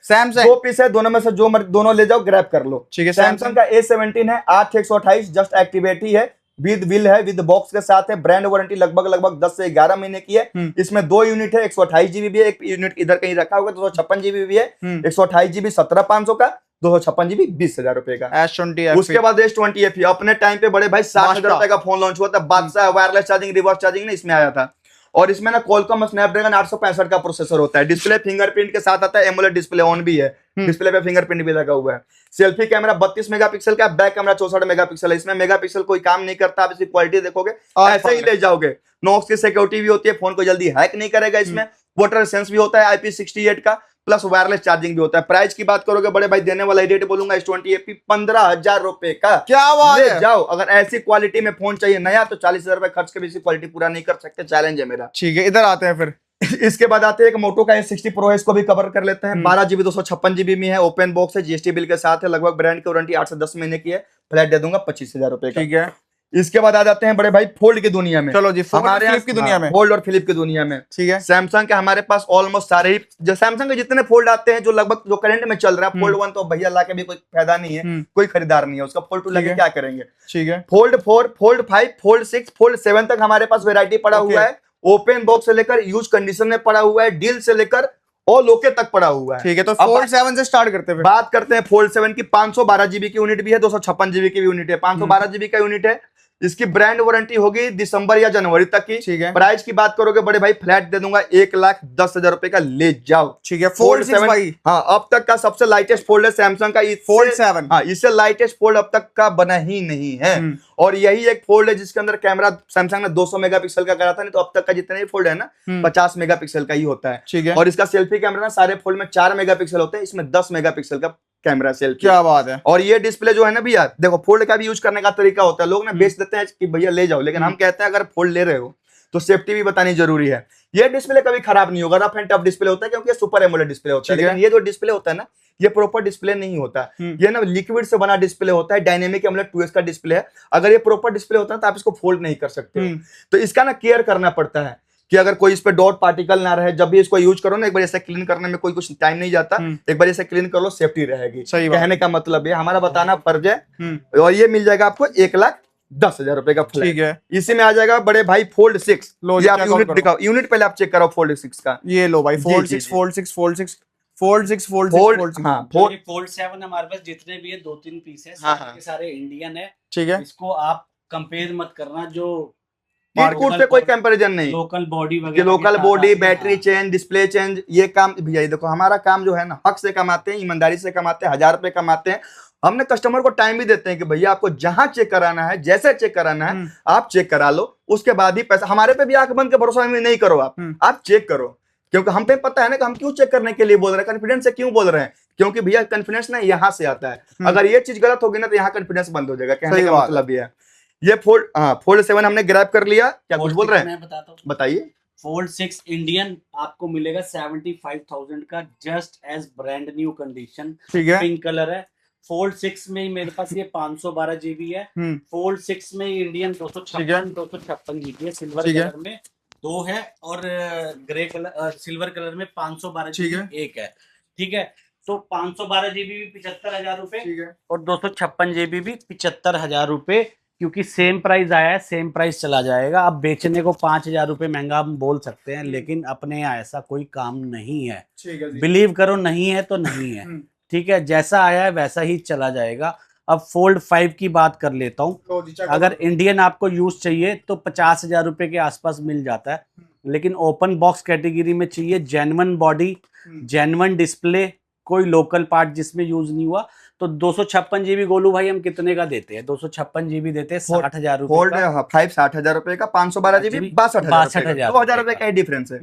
सैमसंग 2 पीस है, दोनों में से जो दोनों ले जाओ, ग्रैब कर लो। ठीक है। सैमसंग का A17 है, 8/128 जस्ट एक्टिवेट ही है, विद बिल है, विद बॉक्स के साथ है, ब्रांड वारंटी लगभग 10 से 11 महीने की है। इसमें 2 यूनिट है, 128 जीबी भी है, एक यूनिट इधर कहीं रखा होगा, 256 जीबी भी है, 128 जीबी 17,500 का, 256 जीबी 20,000 रुपए का। S20 उसके बाद S20 FE अपने टाइम पे बड़े भाई 60,000 रुपए का फोन लॉन्च हुआ था, बादशाह वायरलेस चार्जिंग रिवर्स चार्जिंग ने इसमें आया था। और इसमें ना Qualcomm स्नैपड्रैगन 865 का प्रोसेसर होता है, डिस्प्ले फिंगरप्रिंट के साथ आता है, एमोलेड डिस्प्ले ऑन भी है, डिस्प्ले पे फिंगरप्रिंट भी लगा हुआ है। सेल्फी कैमरा 32 मेगापिक्सल का, बैक कैमरा 64 मेगापिक्सल है। इसमें मेगापिक्सल कोई काम नहीं करता, आप इसकी क्वालिटी देखोगे ऐसे ही ले जाओगे। नॉक्स की सिक्योरिटी भी होती है, फोन को जल्दी हैक नहीं करेगा। इसमें वाटर सेंस भी होता है IP68 का, प्लस वायरलेस चार्जिंग भी होता है। प्राइस की बात करोगे बड़े भाई, देने वाला रेट बोलूंगा S20 FE 15,000 रुपए का। क्या बात ले है। जाओ, अगर ऐसी क्वालिटी में फोन चाहिए नया तो 40,000 रुपए खर्च के भी इसी क्वालिटी पूरा नहीं कर सकते, चैलेंज है मेरा। ठीक है, इधर आते हैं फिर। इसके बाद आते हैं एक मोटो का S60 Pro है, इसको भी कवर कर लेते हैं। 12 जीबी 256 जीबी में है, ओपन बॉक्स है, GST बिल के साथ है, लगभग ब्रांड की वारंटी 8 से 10 महीने की है, फ्लैट दे दूंगा 25,000 रुपए का। ठीक है। इसके बाद आ जाते हैं बड़े भाई फोल्ड की दुनिया में। चलो जी, फोल्ड और हमारे फ्लिप की दुनिया में। फोल्ड और फ्लिप की दुनिया में ठीक है। सैमसंग के हमारे पास ऑलमोस्ट सारे ही, जो सैमसंग के जितने फोल्ड आते हैं जो लगभग जो करंट में चल रहा है, फोल्ड 1 तो भैया ला के भी कोई फायदा नहीं है, कोई खरीदार नहीं है उसका, फोल्ड 2 लगे क्या करेंगे। ठीक है। फोल्ड 4, फोल्ड 5, फोल्ड 6, फोल्ड 7 तक हमारे पास वेरायटी पड़ा हुआ है। ओपन बॉक्स से लेकर यूज कंडीशन में पड़ा हुआ है, डील से लेकर और लोके तक पड़ा हुआ है। ठीक है, तो फोल्ड 7 से स्टार्ट करते हैं। बात करते हैं फोल्ड 7 की। 512 जीबी की यूनिट भी है, 256 जीबी की भी यूनिट है, 512 जीबी का यूनिट है। इसकी ब्रांड वारंटी होगी दिसंबर या जनवरी तक की। ठीक है। प्राइस की बात करोगे बड़े भाई फ्लैट दे दूंगा 1,10,000 रुपए का, ले जाओ। ठीक है। फोल्ड 6 भाई, हाँ अब तक का सबसे लाइटेस्ट फोल्ड है सैमसंग का, फोल्ड 7। हाँ, इससे लाइटेस्ट फोल्ड अब तक का बना ही नहीं है। और यही एक फोल्ड है जिसके अंदर कैमरा सैमसंग ने 200 मेगापिक्सल का करा था, नहीं तो अब तक का जितने भी फोल्ड है ना 50 मेगापिक्सल का ही होता है। ठीक है। और इसका सेल्फी कैमरा ना सारे फोल्ड में 4 मेगापिक्सल होते हैं, इसमें 10 मेगापिक्सल का कैमरा सेल्फी। क्या बात है। और ये डिस्प्ले जो है ना भैया, देखो फोल्ड का भी यूज करने का तरीका होता है, लोग ना बेच देते हैं कि भैया ले जाओ, लेकिन हम कहते हैं अगर फोल्ड ले रहे हो तो सेफ्टी भी बतानी जरूरी है। ये डिस्प्ले कभी खराब नहीं होगा, रफ एंड टफ डिस्प्ले होता है क्योंकि ये सुपर एमोलेड डिस्प्ले होता है। लेकिन ये जो डिस्प्ले होता है ना, ये प्रॉपर डिस्प्ले नहीं होता, ये ना लिक्विड से बना डिस्प्ले होता है, डायनेमिक एमोलेड 2X का डिस्प्ले है। अगर ये प्रॉपर डिस्प्ले होता है तो आप इसको फोल्ड नहीं कर सकते हो। तो इसका ना केयर करना पड़ता है कि अगर कोई इस पे डॉट पार्टिकल ना रहे, जब भी इसको यूज करो ना, एक बार ऐसे क्लीन करने में कोई कुछ टाइम नहीं जाता, एक बार ऐसे क्लीन कर लो, सेफ्टी रहेगी। कहने का मतलब है, हमारा बताना फर्ज है। और ये मिल जाएगा आपको 1,10,000 रुपए का फ्लैट। ठीक है। इसी में आ जाएगा बड़े भाई फोल्ड 6। लो ये आप यूनिट दिखाओ, यूनिट पहले आप चेक करो फोल्ड 6 का। ये लो भाई, fold 6, fold 6, fold 6, fold 6, fold 6, fold 6। हाँ, फोल्ड 7 हमारे पास जितने भी है 2-3 पीस है, सारे के सारे इंडियन है। ठीक है। इसको आप कंपेयर मत करना, जो मार्केट पे कोई कंपैरिजन नहीं। लोकल बॉडी कि वगैरह, local body, battery change, display change, ये काम भैया ये देखो, हमारा काम जो है ना हक से कमाते हैं, ईमानदारी से कमाते हैं, 1,000 रुपए कमाते हैं। हमने कस्टमर को टाइम भी देते हैं कि भैया आपको जहां चेक कराना है, जैसे चेक कराना है आप चेक करा लो, उसके बाद ही पैसा। हमारे पे भी आंख बंद के भरोसा नहीं करो, आप चेक करो, क्योंकि हम पे पता है ना कि हम क्यों चेक करने के लिए बोल रहे हैं, कॉन्फिडेंस से क्यों बोल रहे हैं, क्योंकि भैया कॉन्फिडेंस ना यहाँ से आता है। अगर ये चीज गलत होगी ना तो यहाँ कॉन्फिडेंस बंद हो जाएगा। कहने का मतलब ये है। ये फोल्ड 7 हमने ग्रैब कर लिया। क्या कुछ बोल रहे हैं, मैं बताता हूँ, बताइए। फोल्ड 6 इंडियन आपको मिलेगा 75,000 का, just as brand new condition. ठीक है। पिंक कलर है। फोल्ड 6 में ही मेरे पास ये 512 जीबी है। फोल्ड 6 में इंडियन 256 जीबी है, सिल्वर कलर में 2 है, और ग्रे कलर सिल्वर कलर में 512 जीबी एक है। ठीक है, तो 512 जीबी भी 75,000 रुपए और 256 जीबी भी 75,000 रुपए, क्योंकि सेम प्राइस आया है, सेम प्राइस चला जाएगा। अब बेचने को 5,000 रुपए महंगा हम बोल सकते हैं, लेकिन अपने यहाँ ऐसा कोई काम नहीं है। बिलीव करो, नहीं है तो नहीं है। ठीक है, जैसा आया है वैसा ही चला जाएगा। अब फोल्ड 5 की बात कर लेता हूँ। अगर इंडियन आपको यूज चाहिए तो 50,000 रुपए के आसपास मिल जाता है, लेकिन ओपन बॉक्स कैटेगरी में चाहिए, जेन्युइन बॉडी, जेन्युइन डिस्प्ले, कोई लोकल पार्ट जिसमें यूज नहीं हुआ, तो 256 जीबी गोलू भाई हम कितने का देते हैं? 256 जीबी देते हैं 60,000 रुपए। फोल्ड 5 60,000 रुपए का, 512 जीबी 62,000, 62,000 2,000 रुपए का ही डिफरेंस है।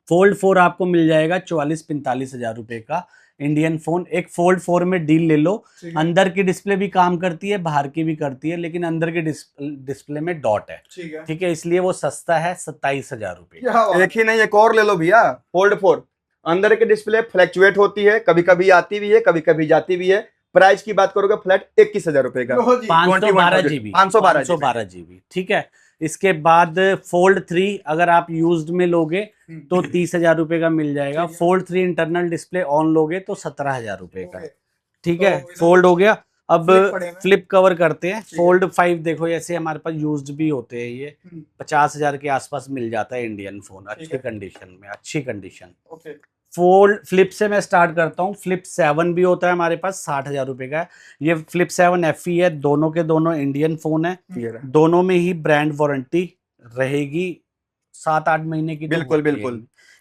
फोल्ड 4 आपको मिल जाएगा 44-45 हजार रुपए का इंडियन फोन। एक फोल्ड 4 में डील ले लो, ठीक है। अंदर की डिस्प्ले भी काम करती है, बाहर की भी करती है, लेकिन अंदर की डिस्प्ले में डॉट है, ठीक है। ठीक है, इसलिए वो सस्ता है 27 हजार रुपए। क्या बात एक ही नहीं, एक और ले लो भैया, फोल्ड 4। अंदर की डिस्प्ले फ्लैक्चुएट होती है, कभी कभी आती भी है, कभी कभी जाती भी है। प्राइस की बात करोगे फ्लैट 21,000 रुपए का। लो जी। 512 जीबी 512 जीबी, ठीक है। इसके बाद फोल्ड 3 अगर आप यूज्ड में लोगे तो 30,000 रुपए का मिल जाएगा। ठीक है। फोल्ड 3 इंटरनल डिस्प्ले ऑन लोगे तो 17,000 रुपए का, ओके। ठीक तो है। इधर फोल्ड हो गया। अब flip पड़े हैं। फ्लिप कवर करते हैं। ठीक है। फोल्ड 5 देखो, ऐसे हमारे पास यूज्ड भी होते हैं, ये हम्म, 50,000 के आसपास मिल जाता है इंडियन फोन, ठीक अच्छी है। कंडीशन में, अच्छी कंडीशन। ओके। फोल्ड फ्लिप से मैं स्टार्ट करता हूँ। फ्लिप 7 भी होता है हमारे पास, 60,000 रुपए का है। ये फ्लिप 7 FE है, दोनों के दोनों इंडियन फोन है, ये रहा। दोनों में ही ब्रांड वारंटी रहेगी 7-8 महीने की तो बिल्कुल, होती है बिल्कुल।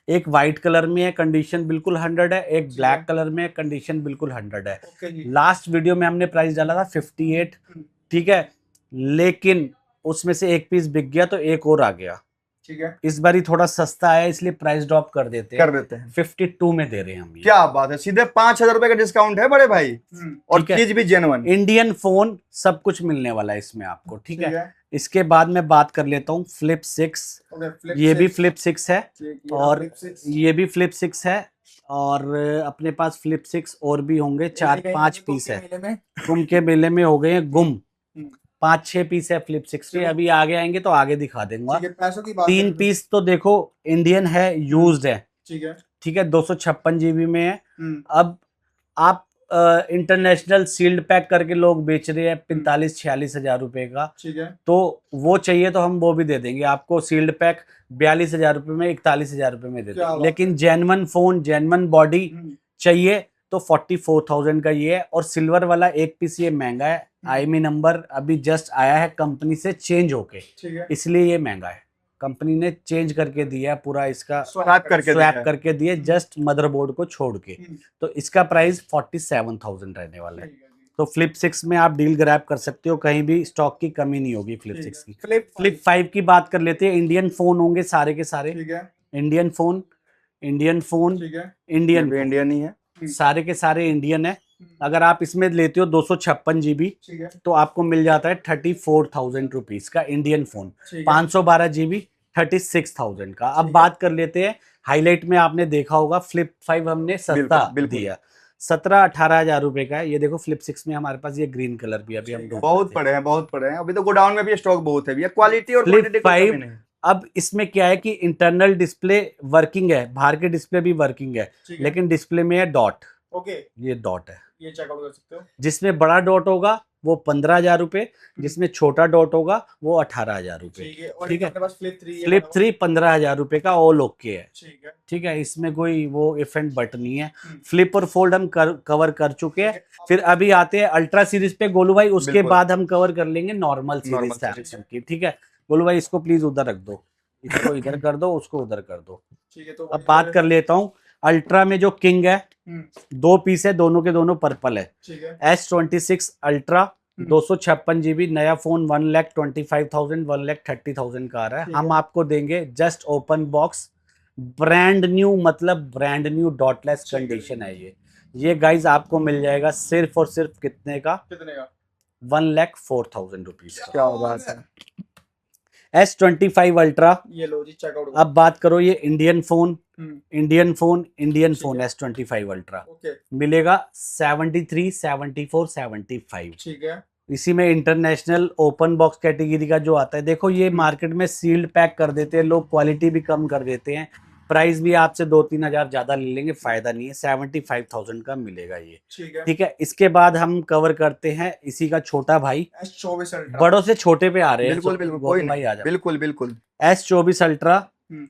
ही। एक वाइट कलर में है, कंडीशन बिल्कुल 100 है। एक ठीक ब्लैक है। कलर में है, कंडीशन बिल्कुल 100 है। ओके जी। लास्ट वीडियो में हमने प्राइस डाला था 58, हम्म, ठीक है, लेकिन उसमें से एक पीस बिक गया तो एक और आ गया। ठीक है। इस बार ही थोड़ा सस्ता आया इसलिए प्राइस ड्रॉप कर देते हैं, कर देते हैं। 52 में दे रहे हैं हम ये। क्या बात है, सीधे 5,000 रुपए का डिस्काउंट है बड़े भाई, और ठीक है। चीज भी जेन्युइन। इंडियन फोन सब कुछ मिलने वाला है इसमें आपको, ठीक है। इसके बाद मैं बात कर लेता हूँ फ्लिप 6। ओके, flip ये भी 6, फ्लिप 6 है, ठीक, ये और flip 6, ये भी फ्लिप 6 है, और अपने पास फ्लिप 6 और भी होंगे, ये 4-5 कहीं पीस है। मेले में। कुंभ के मेले में हो गए हैं गुम। हम्म, 5-6 पीस है फ्लिप 6 के, चलो। अभी आगे आएंगे तो आगे दिखा दूंगा। ठीक है, पैसों की बात 3 करें तो- पीस तो देखो इंडियन है, यूज्ड है, ठीक है। ठीक है, 256 GB में है। हम्म, अब आप इंटरनेशनल सील्ड पैक करके लोग बेच रहे हैं 45-46 हजार रुपए का, ठीक है। तो वो चाहिए तो हम वो भी दे देंगे आपको। सील्ड पैक 42,000 रुपए में, 41,000 रुपए में दे क्या देंगे। बात लेकिन जेन्युइन फोन, जेन्युइन बॉडी हम्म, चाहिए तो 44,000 का ये है। और सिल्वर वाला एक पीस ये महंगा है, IMEI नंबर अभी जस्ट आया है कंपनी से चेंज होके, ठीक है। इसलिए ये महंगा है। कंपनी ने चेंज करके दिया है पूरा, इसका स्वैप करके स्वैप दिया है। करके दिए जस्ट मदरबोर्ड को छोड़ के, हम्म, तो इसका प्राइस 47,000 रहने वाला है। ठीक है जी। तो फ्लिप 6 में आप डील ग्रैब कर सकते हो, कहीं भी स्टॉक की कमी नहीं होगी फ्लिप ठीक 6 है। की। Flip फ्लिप 5 की बात कर लेते हैं। इंडियन फोन होंगे सारे के सारे, ठीक है। इंडियन फोन, इंडियन फोन, ये ठीक है। भी इंडियन फोन, इंडियन ही है। सारे के सारे इंडियन है। अगर आप इसमें लेते हो 256 GB ठीक है। तो आपको मिल जाता है 34,000 रुपीज का इंडियन फोन। ठीक है। 512 GB 36,000 का। अब ठीक है। बात कर लेते हैं हाईलाइट में, आपने देखा होगा फ्लिप 5 हमने सस्ता बिल्कुल, बिल्कुल। दिया, 17-18 हजार रुपए का है। ये देखो फ्लिप 6 में हमारे पास ये ग्रीन कलर भी अभी हम ढूंढ बहुत रहे थे। पड़े हैं, बहुत पड़े हैं। अभी तो गोडाउन में भी स्टॉक बहुत है भैया, क्वालिटी और फ्लिप क्वांटिटी कोई 5 कमी नहीं। अब इसमें क्या है कि इंटरनल डिस्प्ले वर्किंग है, बाहर के डिस्प्ले भी वर्किंग है, ठीक है। लेकिन डिस्प्ले में है डॉट, ओके, ये डॉट है। ये चेकआउट कर सकते हो। जिसमें बड़ा डॉट होगा वो 15,000 रुपए, जिसमें छोटा डॉट होगा वो 18,000 रुपए। ठीक है। और ठीक है। अपने पास फ्लिप 3 फ्लिप 3 15,000 रुपए का ऑल ओके है, ठीक है। ठीक है, इसमें कोई वो इफ एंड बट नहीं है। हम्म। फ्लिप और फोल्ड हम कवर कर चुके हैं। ठीक है। फिर अभी आते हैं अल्ट्रा सीरीज पे गोलू भाई, उसके बिल्कुल। बाद हम कवर कर लेंगे normal series Normal series। Samsung की, ठीक है। गोलू भाई इसको प्लीज उधर रख दो, इसको इधर कर दो, उसको उधर कर दो। ठीक है। तो अब बात कर लेता हूँ अल्ट्रा में जो किंग है, हम्म, 2 पीस है, दोनों के दोनों पर्पल है। ठीक है। S26 अल्ट्रा 256 GB, नया फोन 1,25,000 1,30,000 का आ रहा है। ठीक हम है। आपको देंगे just open box, brand new, मतलब ब्रांड न्यू डॉटलेस ठीक है। कंडीशन है ये गाइज आपको मिल जाएगा सिर्फ और सिर्फ कितने का, कितने का? 1,04,000 रुपीज का। क्या बात है। S25 ultra. ये लो जी, चेकआउट। अब बात करो ये इंडियन फोन, इंडियन फोन ठीक है। S25 अल्ट्रा ओके, मिलेगा 73, 74, 75। ठीक है। इसी में इंटरनेशनल ओपन बॉक्स कैटेगरी का जो आता है, देखो ये मार्केट में सील्ड पैक कर देते हैं लोग, क्वालिटी भी कम कर देते हैं, प्राइस भी आपसे 2-3 हजार ज्यादा ले लेंगे, फायदा नहीं है। 75,000 का मिलेगा ये, ठीक है। ठीक है। इसके बाद हम कवर करते हैं इसी का छोटा भाई, S24 अल्ट्रा। बड़ों से छोटे पे आ रहे हैं। बिल्कुल बिल्कुल, कोई गौतम भाई आ नहीं, जाओ। बिल्कुल बिल्कुल। S24 ultra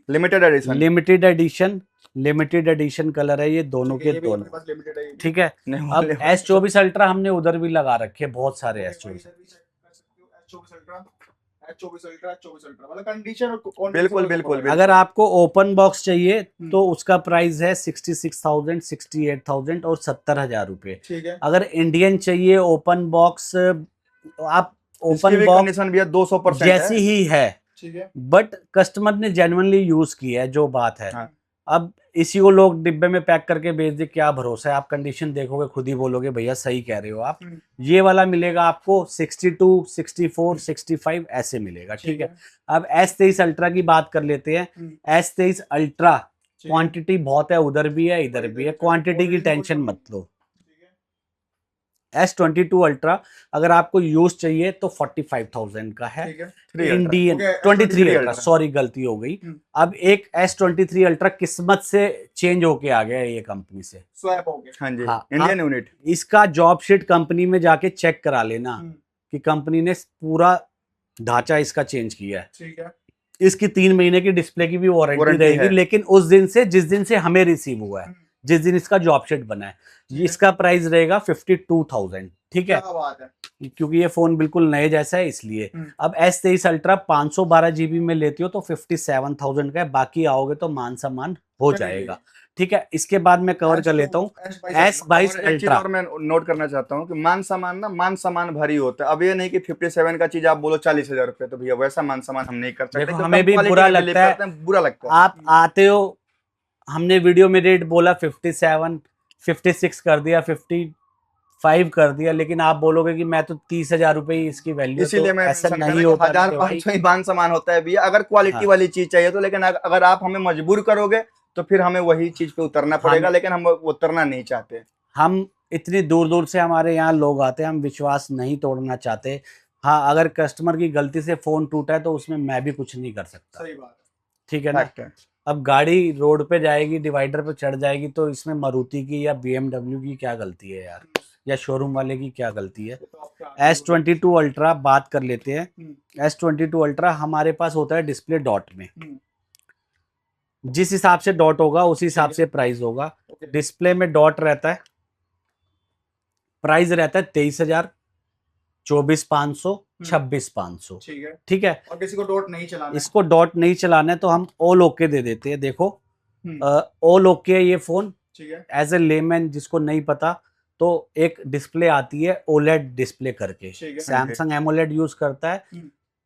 limited edition. Limited edition colour है ये, दोनों ठीक है, के ये भी अपने दोनों, पास लिमिटेड है ये भी। ठीक है। नहीं, अब वाले- S24 अल्ट्रा हमने उधर भी लगा रखे हैं, बहुत सारे S24। S24 ultra, S24 ultra, S24 ultra, मतलब कंडीशन और क्वांटिटी बिल्कुल, से बिल्कुल, कंपेयर। अगर आपको ओपन बॉक्स चाहिए तो उसका प्राइस है 66,000, 68,000 और 70,000 रुपए। ठीक है। अगर इंडियन चाहिए ओपन बॉक्स, आप इसकी ओपन भी बॉक्स कंडीशन भी 200% जैसी ही है, ठीक है। बट कस्टमर ने जेन्युइनली यूज की है, जो बात है। हाँ। अब इसी को लोग डिब्बे में पैक करके बेच दे, क्या भरोसा है, आप कंडीशन देखोगे खुद ही बोलोगे भैया सही कह रहे हो आप। ये वाला मिलेगा आपको 62, 64, 65 ऐसे मिलेगा, ठीक है। अब S23 अल्ट्रा की बात कर लेते हैं। S23 अल्ट्रा क्वांटिटी बहुत है, उधर भी है इधर भी है, क्वांटिटी की टेंशन मत लो। S22 अल्ट्रा अगर आपको यूज चाहिए तो 45,000 का है, इंडियन 23 अल्ट्रा, सॉरी गलती हो गई। अब एक S23 अल्ट्रा किस्मत से चेंज होके आ गया है ये कंपनी से, स्वैप हो गया। हाँ जी, हाँ, इंडियन यूनिट। इसका जॉब शीट कंपनी में जाके चेक करा लेना कि कंपनी ने पूरा ढांचा इसका चेंज किया है। ठीक है। इसकी 3 महीने की डिस्प्ले की भी वारंटी वारंटी रहेगी, है। लेकिन उस दिन से जिस दिन से हमें रिसीव हुआ है, जिस दिन इसका जॉब शीट बना है, इसका प्राइस रहेगा 52,000, ठीक है। क्या बात है। क्योंकि ये फोन बिल्कुल नए जैसा है इसलिए। अब S23 अल्ट्रा 512 GB में लेती हो तो 57,000 का है, बाकी आओगे तो मान सम्मान हो जाएगा, ठीक है। इसके बाद मैं कवर कर लेता हूँ S22 अल्ट्रा। और मैं नोट करना चाहता हूँ कि मान सम्मान भारी होता है। अब ये नहीं कि 57 का चीज आप बोलो 40,000 रुपए, तो भैया वैसा मान सम्मान हम नहीं कर सकते। देखो तो हमें भी बुरा लगता है, बुरा लगता है। आप आते हो, हमने वीडियो में रेट बोला 57, 56 कर दिया, 55 कर दिया, लेकिन आप बोलोगे कि मैं तो 30,000 रुपए ही इसकी वैल्यू, इसीलिए मैं ऐसा नहीं होता। 1,500 ही मान सम्मान होता है भैया, अगर क्वालिटी वाली चीज चाहिए तो। लेकिन अगर आप हमें मजबूर करोगे तो फिर हमें वही चीज पे उतरना पड़ेगा, लेकिन हम उतरना नहीं चाहते। हम इतनी दूर दूर से हमारे यहाँ लोग आते हैं, हम विश्वास नहीं तोड़ना चाहते। हाँ, अगर कस्टमर की गलती से फोन टूटा है तो उसमें मैं भी कुछ नहीं कर सकता, सही बात है। ठीक है ना। अब गाड़ी रोड पे जाएगी, डिवाइडर पे चढ़ जाएगी, तो इसमें मारुति की या BMW की क्या गलती है यार, या शोरूम वाले की क्या गलती है। S22 अल्ट्रा बात कर लेते हैं। S22 अल्ट्रा हमारे पास होता है डिस्प्ले डॉट में, जिस हिसाब से डॉट होगा उसी हिसाब से प्राइस होगा। डिस्प्ले में डॉट रहता है, प्राइस रहता है 23,000, 24,500, 26,500, ठीक है। और किसी को डॉट नहीं चलाना, इसको डॉट नहीं चलाना है तो हम ऑल ओके दे देते हैं। देखो ऑल ओके ये फोन, एज ए लेमैन जिसको नहीं पता, तो एक डिस्प्ले आती है ओलेड डिस्प्ले करके, सैमसंग एमोलेड यूज करता है,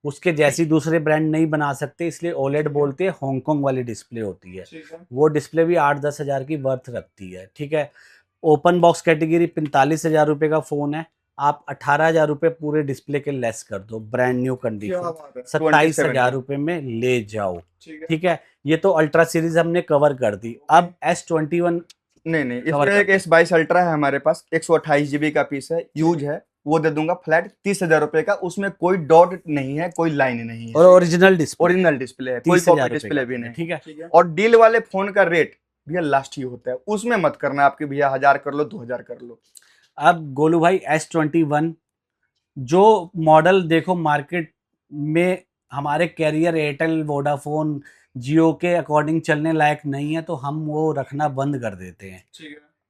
उसके जैसी दूसरे ब्रांड नहीं बना सकते, इसलिए ओलेड बोलते हैं। हांगकांग वाली डिस्प्ले होती है, वो डिस्प्ले भी 8-10 हजार की वर्थ रखती है, ठीक है। ओपन बॉक्स कैटेगरी 45,000 रुपए का फोन है, आप 18,000 रुपए पूरे डिस्प्ले के लेस कर दो, ब्रांड न्यू कंडीशन 27,000 रुपए में ले जाओ, ठीक है। ये तो अल्ट्रा सीरीज हमने कवर कर दी। अब S21 नहीं, इसमें एक S22 अल्ट्रा है हमारे पास, 128 GB का पीस है, यूज है, वो दे दूंगा फ्लैट 30,000 रुपए का। उसमें कोई डॉट नहीं है, कोई लाइन नहीं है, और ओरिजिनल डिस्प्ले है, कोई कॉपी डिस्प्ले भी नहीं, ठीक है। और डील वाले फोन का रेट भैया लास्ट ही होता है, उसमें मत करना आपकी भैया 1000 कर लो, 2000 कर लो। अब गोलू भाई S21 जो मॉडल देखो मार्केट में हमारे कैरियर एयरटेल, वोडाफोन, जियो के अकॉर्डिंग चलने लायक नहीं है, तो हम वो रखना बंद कर देते हैं।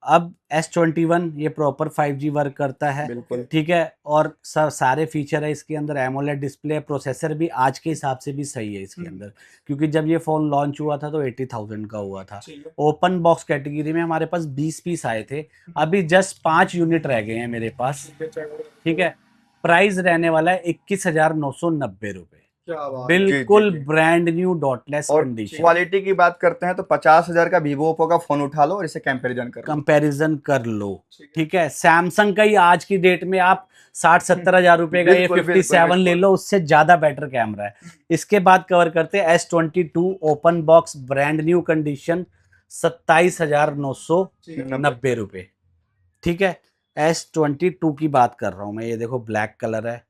अब S21 ये प्रॉपर 5G वर्क करता है, बिल्कुल ठीक है, और सारे फीचर है इसके अंदर। एमोलेड डिस्प्ले, प्रोसेसर भी आज के हिसाब से भी सही है इसके अंदर, क्योंकि जब ये फोन लॉन्च हुआ था तो 80,000 का हुआ था। ओपन बॉक्स कैटेगरी में हमारे पास 20 पीस आए थे, अभी जस्ट 5 यूनिट रह गए हैं मेरे पास, ठीक है। प्राइस रहने वाला है 21,990 रुपए, बिल्कुल brand new dotless condition. Quality की बात करते हैं तो 50,000 का वीवो ओप्पो का फोन उठा लो और इसे कंपैरिजन कर लो, ठीक है। सैमसंग का ही आज की डेट में आप 60-70 हजार रुपए का ये 57 ले लो, उससे ज्यादा बेटर कैमरा है। इसके बाद कवर करते हैं S22 open box brand new condition 27,990 रुपए, ठीक है। S22 की बात कर रहा हूं मैं, ये देखो ब्लैक कलर है,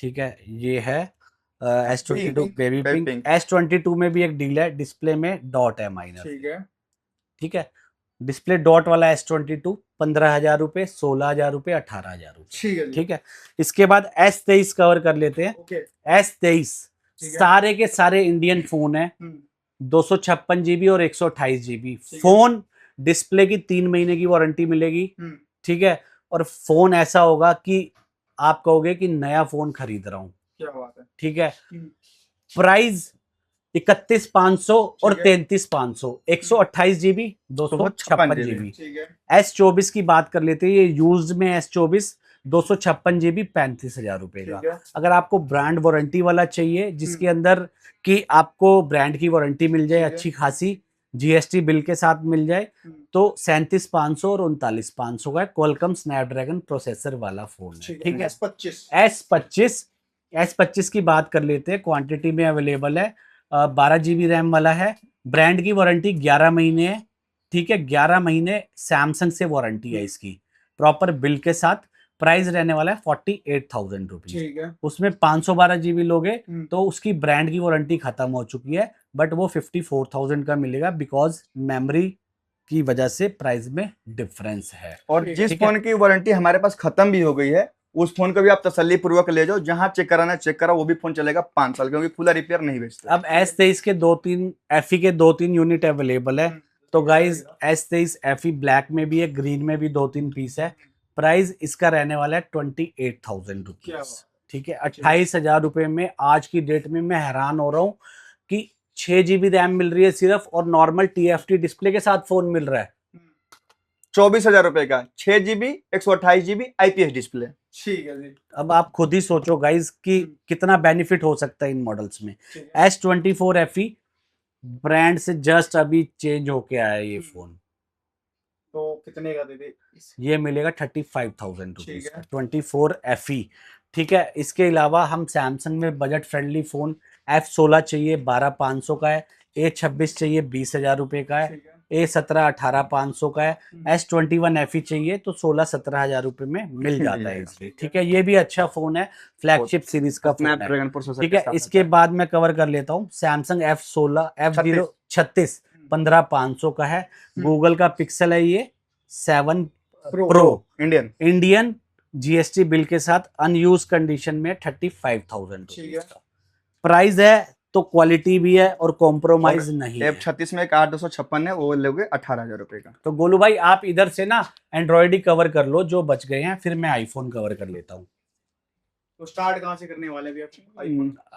ठीक है। ये है S22 बेबी पिंक। S22 में भी एक डील है, डिस्प्ले में डॉट है माइनर, ठीक है। डिस्प्ले डॉट वाला S22 15,000 रुपए, 16,000 रुपए, 18,000 रुपए, ठीक है। इसके बाद S23 कवर कर लेते हैं। S23 सारे के सारे इंडियन फोन है, 256 GB और 128 GB फोन। डिस्प्ले की 3 महीने की वारंटी मिलेगी, ठीक है। और फोन ऐसा होगा कि आप कहोगे कि नया फोन खरीद रहा हूं, क्या बात है, ठीक है। प्राइस 31,500 और 33,500, 128 GB, 256 GB। S24 की बात कर लेते हैं, ये यूज्ड में S24 256 GB 35,000 रुपए का। अगर आपको ब्रांड वारंटी वाला चाहिए, जिसके अंदर कि आपको ब्रांड की वारंटी मिल जाए अच्छी खासी, जीएसटी बिल के साथ मिल जाए तो 37,500 और 39,500 का क्वालकॉम स्नैपड्रैगन प्रोसेसर वाला फोन है। ठीक है, S25 S25 की बात कर लेते हैं, क्वांटिटी में अवेलेबल है। 12 GB रैम वाला है, ब्रांड की वारंटी 11 महीने है। ठीक है, 11 महीने सैमसंग से वारंटी है इसकी, प्रॉपर बिल के साथ। प्राइस रहने वाला है 48,000 रुपीज। ठीक है। उसमें 512 GB लोगे तो उसकी ब्रांड की वारंटी खत्म हो चुकी है, बट वो 54,000 का मिलेगा, बिकॉज मेमोरी की वजह से प्राइस में डिफरेंस है। और ठीक जिस ठीक है। फोन की वारंटी हमारे पास खत्म भी हो गई है, उस फोन को भी आप तसल्ली पूर्वक ले जाओ, जहां चेक कराना चेक करा, वो भी फोन चलेगा 5 साल, क्योंकि खुला रिपेयर नहीं बेचते। अब S23 के 2-3 FE के 2-3 यूनिट अवेलेबल है। तो गाइज S23 FE ब्लैक में भी है, ग्रीन में भी 2-3 पीस है। प्राइस इसका रहने वाला है 28,000 रुपीज। ठीक है, 28,000 रुपए में आज की डेट में मैं हैरान हो रहा हूँ कि 6 GB रैम मिल रही है सिर्फ, और नॉर्मल TFT डिस्प्ले के साथ फोन मिल रहा है 24,000 रुपए का, 6 GB 128 GB IPS डिस्प्ले। ठीक है जी। अब आप खुद ही सोचो गाइज कि कितना बेनिफिट हो सकता है इन मॉडल्स में। S24 FE ब्रांड से जस्ट अभी चेंज होके आया ये फोन, तो कितने का दे दे? ये मिलेगा 35,000 ठीक रुपीज है। का 24 FE। ठीक है, इसके अलावा हम सैमसंग में बजट फ्रेंडली फोन F16 चाहिए 12,500 का है, A26 चाहिए 20,000 रुपए का है, ठीक है। A17 18,500 का है, S21 FE चाहिए तो 16-17,000 रुपए में मिल जाता है इसलिए। ठीक है, ये भी अच्छा फोन है, फ्लैगशिप सीरीज का फोन है। स्नैपड्रैगन प्रोसेसर ठीक के है, साथ इसके आता है। बाद मैं कवर कर लेता हूँ सैमसंग F16 F36 15,500 का है। गूगल का पिक्सल है ये 7 प्रो इंडियन जीएसटी बिल के साथ अनयूज कंडीशन में 35,000 ठीक है। प्राइस है, तो क्वालिटी भी है और कॉम्प्रोमाइज नहीं है। F36 में एक 8,256 है, वो लोगे 18,000 रुपए का। तो गोलू भाई आप इधर से ना एंड्रॉइड ही कवर कर लो जो बच गए हैं, फिर मैं आईफोन कवर कर लेता हूँ। तो स्टार्ट कहाँ से करने वाले भी आप?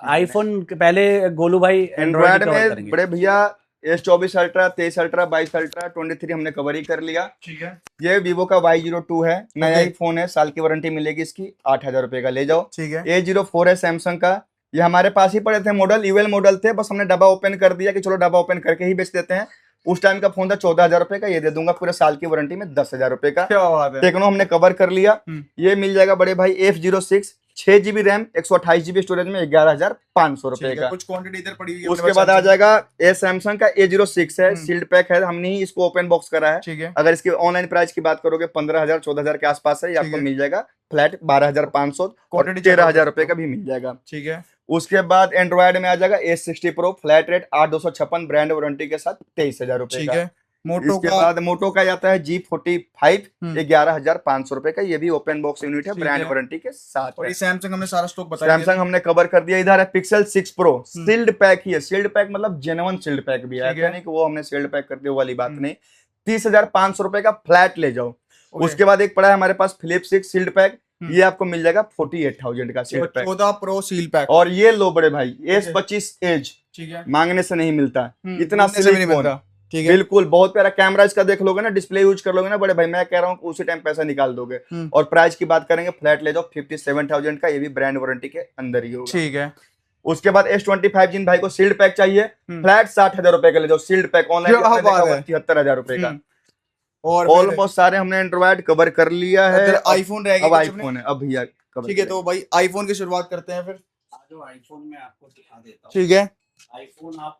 आईफोन पहले गोलू भाई एंड्रॉइड कवर में करेंगे। बड़े भैया S24 अल्ट्रा, 23 अल्ट्रा, 22 अल्ट्रा, 23 हमने कवर ही कर लिया। ठीक है। ये वीवो का Y02 है, नया ही फोन है, साल की वारंटी मिलेगी इसकी, 8,000 रुपए का ले जाओ। ठीक है। A04 है सैमसंग का, ये हमारे पास ही पड़े थे मॉडल, यूएल मॉडल थे, बस हमने डब्बा ओपन कर दिया कि चलो डब्बा ओपन करके ही बेच देते हैं। उस टाइम का फोन था 14,000 रुपए का, ये दे दूंगा पूरे साल की वारंटी में 10,000 रुपए का। क्या बात है। टेक्नो हमने कवर कर लिया, ये मिल जाएगा बड़े भाई F06 6 GB RAM 128 GB storage में 11,500 रुपए का। कुछ क्वांटिटी इधर पड़ी हुई है। उसके बाद आ जाएगा ये सैमसंग का A06 है, सील्ड पैक है, हमने ही इसको ओपन बॉक्स करा है। ठीक है। अगर इसकी ऑनलाइन प्राइस की बात करोगे 15,000 14,000 के आसपास है, ये आपको मिल जाएगा फ्लैट 12,500 और 13,000 रुपए का भी मिल जाएगा। ठीक है। उसके बाद एंड्रॉइड में आ जाएगा A60 pro flat rate 8,256 brand warranty के साथ 23,000 रुपए ठीक का। है। मोटो इसके का बाद मोटो का आता है G45 11,500 रुपए का, ये भी ओपन बॉक्स यूनिट है, ठीक ब्रांड है। वारंटी के साथ और है। ये सैमसंग हमने सारा स्टॉक बताया। सैमसंग हमने कवर कर दिया। इधर है पिक्सल 6 प्रो सील्ड पैक ही है, सील्ड पैक मतलब जेन्युइन सील्ड पैक भी है, ठीक है। नहीं कि वो हमने सील्ड पैक कर दिया वो वाली बात नहीं। 30,500 रुपए का फ्लैट ले जाओ। उसके बाद एक पड़ा है हमारे पास फिलिप 6 सील्ड पैक, ये आपको मिल जाएगा 48,000 का sealed pack. 14 pro seal pack. और ये लो बड़े भाई S25 एज, ठीक है। मांगने से नहीं मिलता इतना से भी नहीं स्लिम मिलता। फोन। ठीक है। बिल्कुल बहुत प्यारा कैमरा इसका देख लोगे ना, डिस्प्ले यूज कर लोगे ना बड़े भाई, मैं कह रहा हूँ उसी टाइम पैसा निकाल दोगे। और प्राइस की बात करेंगे फ्लैट ले जाओ 57,000 का, ये भी ब्रांड वारंटी के अंदर ही होगा। ठीक है। उसके बाद S25 जिन भाई को सील्ड पैक चाहिए फ्लैट 60,000 रुपए का ले जाओ, सील्ड पैक ऑनलाइन 73,000 रुपए का। और ऑलमोस्ट सारे हमने एंड्रॉइड कवर कर लिया है। आईफोन रह अब गया। आईफोन है अब भैया cover ठीक है, करेंगे। तो भाई आईफोन की शुरुआत करते हैं फिर। जो आईफोन में आपको दिखा देता हूँ। ठीक है। आईफोन आप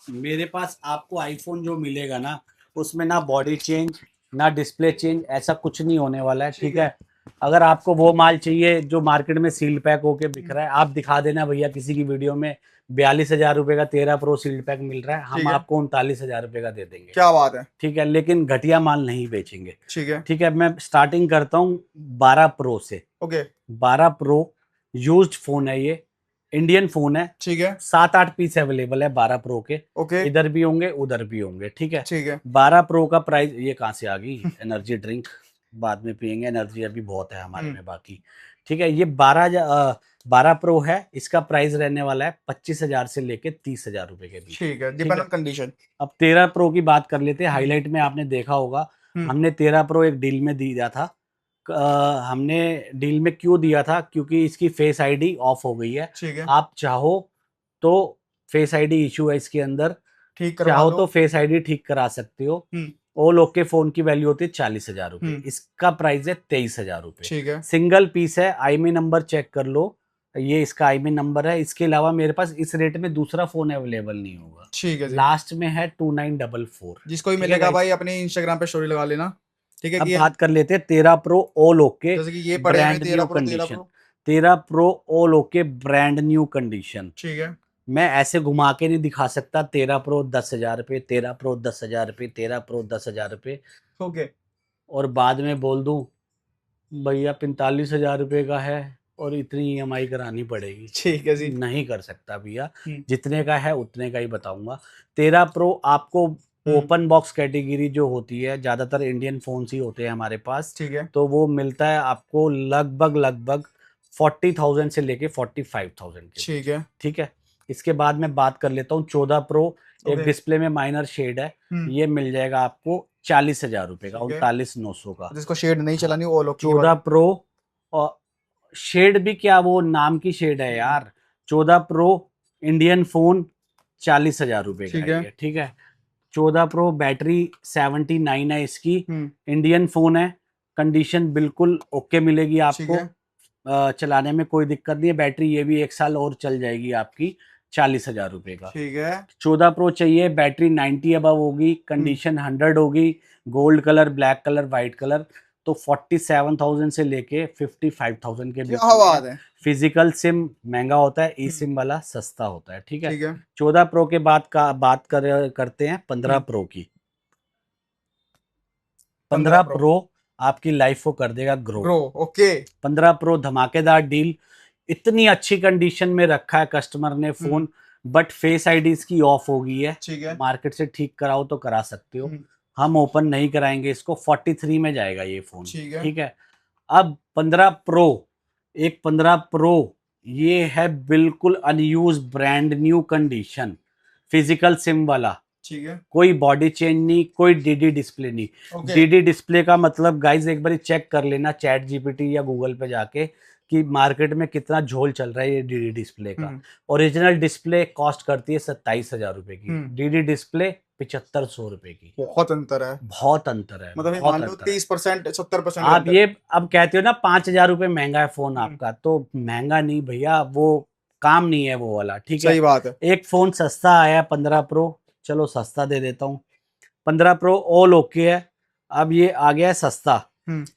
मेरे पास आपको आईफोन जो मिलेगा ना, उसमें ना बॉडी चेंज ना डिस्प्ले चेंज, ऐसा कुछ नहीं होने वाला है। ठीक है, अगर आपको वो माल चाहिए जो मार्केट में सील्ड पैक होके बिक रहा है, आप दिखा देना भैया किसी की वीडियो में 42,000 रुपए का 13 प्रो सील्ड पैक मिल रहा है, हम आपको 39,000 रुपए का दे देंगे। क्या बात है। ठीक है, लेकिन घटिया माल नहीं बेचेंगे। ठीक है। ठीक है, मैं स्टार्टिंग करता हूँ 12 प्रो से। ओके। 12 प्रो यूज्ड फोन है, ये इंडियन फोन है। ठीक है। 7-8 पीस अवेलेबल है 12 प्रो के। ओके। इधर भी होंगे उधर भी होंगे। ठीक है। ठीक है। 12 प्रो का प्राइस, ये कहाँ से आ गई एनर्जी ड्रिंक, बाद में पियेंगे, एनर्जी अभी बहुत है हमारे में बाकी। ठीक है, ये 12 प्रो है, इसका प्राइस रहने वाला है 25,000 से लेके 30,000 रुपए के बीच। ठीक है, डिपेंड ऑन कंडीशन। अब 13 प्रो की बात कर लेते हैं। हाईलाइट में आपने देखा होगा, हमने 13 प्रो एक डील में दिया था। हमने डील में क्यों दिया था, क्योंकि इसकी फेस आईडी ऑफ हो गई है। ठीक है। आप चाहो तो फेस आईडी इशू है इसके अंदर, ठीक करवा चाहो लो। तो फेस आईडी ठीक करा सकते हो। हम्म, ऑल ओके फोन की वैल्यू होती है 40,000 रुपए, हम्म। इसका प्राइस है 23,000 रुपए। ठीक है, सिंगल पीस है, आईमी नंबर चेक कर लो, ये इसका आईमी नंबर है। इसके अलावा मेरे पास इस रेट में दूसरा फोन अवेलेबल नहीं होगा। ठीक है जी। लास्ट में है 2944। जिसको भी ठीक है मिलेगा guys? भाई अपने इंस्टाग्राम पे स्टोरी लगा लेना। ठीक है अब कि ये बात कर लेते हैं 13 प्रो ऑल ओके जैसे कि ये पड़े हुए brand 13 new pro 13 condition. Pro. 13 pro all okay brand new condition. ठीक है, मैं ऐसे घुमा के नहीं दिखा सकता 13 प्रो 10,000 रुपये, 13 प्रो 10,000 रुपये, 13 प्रो 10,000 रुपये, ओके। और बाद में बोल दूं भैया 45,000 रुपये का है और इतनी ईएमआई करानी पड़ेगी। ठीक है जी। नहीं कर सकता भैया, हम्म, जितने का है उतने का ही बताऊंगा। 13 प्रो आपको ओपन बॉक्स कैटेगरी जो होती है, ज़्यादातर इंडियन फोन्स ही होते हैं हमारे पास, ठीक है, तो वो मिलता है आपको लगभग 40,000 से लेके 45,000 के बीच। ठीक है। ठीक है। इसके बाद मैं बात कर लेता हूँ 14 प्रो, एक ओके। डिस्प्ले में माइनर शेड है, हम्म, ये मिल जाएगा आपको 40,000 रुपये का, ठीक है। 39,900 का। जिसको शेड नहीं चलानी वो ऑल ओके 14 प्रो, और शेड भी क्या, वो नाम की शेड है यार। 14 प्रो इंडियन फोन 40,000 रुपये का ठीक है है। ये, ठीक है। 14 प्रो बैटरी 79 है इसकी, हम्म, इंडियन फोन है, कंडीशन बिल्कुल ओके मिलेगी ठीक आपको। है, चलाने में कोई दिक्कत नहीं है, बैटरी ये भी 1 साल और चल जाएगी आपकी, 40,000 रुपये का। ठीक है। 14 प्रो चाहिए, बैटरी 90 अबव होगी, कंडीशन 100 होगी, gold colour, black colour, white colour, तो 47,000 से लेके 55,000 के बीच क्या बात है। फिजिकल सिम महंगा होता है, ई सिम वाला सस्ता होता है। ठीक है। ठीक है, 14 प्रो के बाद का बात करते हैं 15 प्रो की। 15 प्रो आपकी लाइफ को कर देगा ग्रो। ओके। 15 प्रो धमाकेदार डील, इतनी अच्छी कंडीशन में रखा है कस्टमर ने फोन, बट फेस आईडी इसकी ऑफ हो गई है। ठीक है, मार्केट से ठीक कराओ तो करा सकते हो, हम्म, हम ओपन नहीं कराएंगे इसको। 43 में जाएगा ये फोन। ठीक है। ठीक है। अब 15 प्रो, एक 15 प्रो ये है बिल्कुल unused brand new condition, physical SIM वाला, ठीक है, कोई बॉडी चेंज नहीं, कोई डीडी डिस्प्ले नहीं। ओके। डीडी डिस्प्ले का मतलब गाइज एक बार चेक कर लेना चैट जीपीटी या गूगल पे जाके कि मार्केट में कितना झोल चल रहा है ये डीडी डिस्प्ले का। हम्म, ओरिजिनल डिस्प्ले कॉस्ट करती है 27,000 रुपए की, हम्म। डीडी डिस्प्ले 7500 रुपए की। बहुत अंतर है। बहुत अंतर है, मतलब ये बहुत मान लो अंतर है। 30% 70% आप ये अब कहते हो ना 5,000 रुपये महंगा है फोन हम्म। आपका, तो महंगा नहीं भैया, वो काम नहीं है वो वाला। ठीक है। सही बात है। एक फोन सस्ता आया 15 प्रो, चलो सस्ता दे देता हूँ। 15 प्रो ऑल ओके है, अब ये आ गया है सस्ता,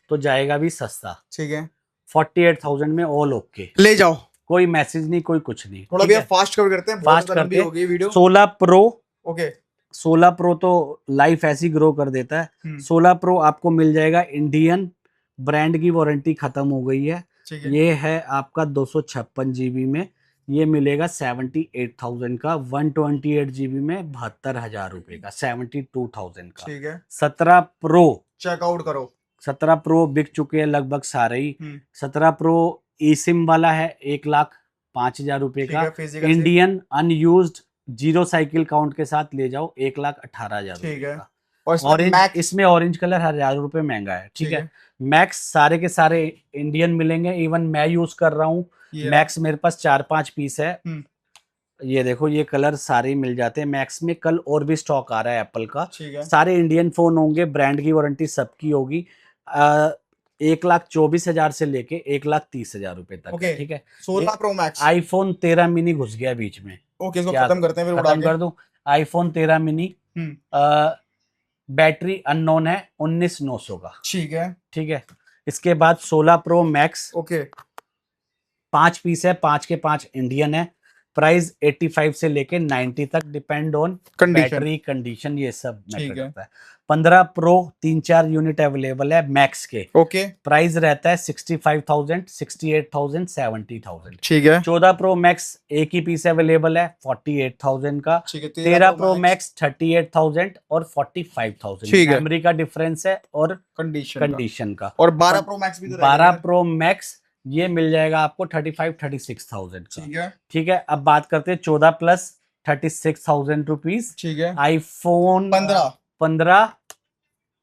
तो जाएगा भी सस्ता। ठीक है, 48,000 में ऑल ओके, ले जाओ। कोई मैसेज नहीं, कोई कुछ नहीं। थोड़ा ठीक भैया है? फास्ट कवर करते हैं, फास्ट बहुत लंबी करते हो गई वीडियो। 16 pro, okay. 16 प्रो तो लाइफ ऐसी ग्रो कर देता है। 16 प्रो आपको मिल जाएगा, इंडियन ब्रांड की वारंटी खत्म हो गई है। ठीक है, ये है आपका 256 जीबी में, ये मिलेगा 78,000 का, 128 जीबी में 72,000 रुपए का, 72,000 का। ठीक है। 17 प्रो, चेकआउट करो। 17 प्रो बिक चुके हैं लगभग सारे ही। 17 प्रो ई सिम वाला है, 1,05,000 रुपए ठीक का, है, physical Indian unused zero cycle count के साथ ले जाओ, 1,18,000 ठीक रुपए है। का। और इसमें ऑरेंज, मैक्स। इसमें ऑरेंज कलर 1,000 रुपए महंगा है। ठीक है। मैक्स सारे के सारे इंडियन मिलेंगे, इवन मैं यूज कर रहा हूँ मैक्स, मेरे पास 4-5 पीस है। ये देखो, ये कलर सारे मिल जाते हैं मैक्स में। कल और भी स्टॉक आ रहा है एप्पल का, ठीक है, सारे इंडियन फोन होंगे, ब्रांड की वारंटी सबकी होगी। 1,24,000 से लेके 1,30,000 रुपए तक। ओके। ठीक है। 16 प्रो मैक्स। आईफोन 13 मिनी घुस गया बीच में, ओके, इसको क्या खत्म करते हैं फिर उड़ा खत्म के। कर दूं। आईफोन 13 मिनी, बैटरी अननोन है, 19,900 का। ठीक है, ठीक है। इसके बाद 16 प्रो मैक्स, ओके। 5 पीस है, 5 के 5 इंडियन है, प्राइस 85 से लेके 90 तक, depend on condition. Battery condition, ये सब मैटर ठीक है। करता है। 15 प्रो 3-4 यूनिट अवेलेबल है मैक्स के, ओके, प्राइस रहता है 65,000, 68,000, 70,000। ठीक है, 14 प्रो मैक्स एक ही पीस अवेलेबल है 48,000 का। ठीक है। 13 प्रो मैक्स 38,000 और 45,000, ठीक है। मेमोरी का डिफरेंस है और कंडीशन कंडीशन का। और 12 प्रो मैक्स भी तो 12 प्रो मैक्स ये मिल जाएगा आपको 35-36,000 का। ठीक है, ठीक है। अब बात करते हैं 14 प्लस 36,000 रुपीज, ठीक है। आईफोन 15 15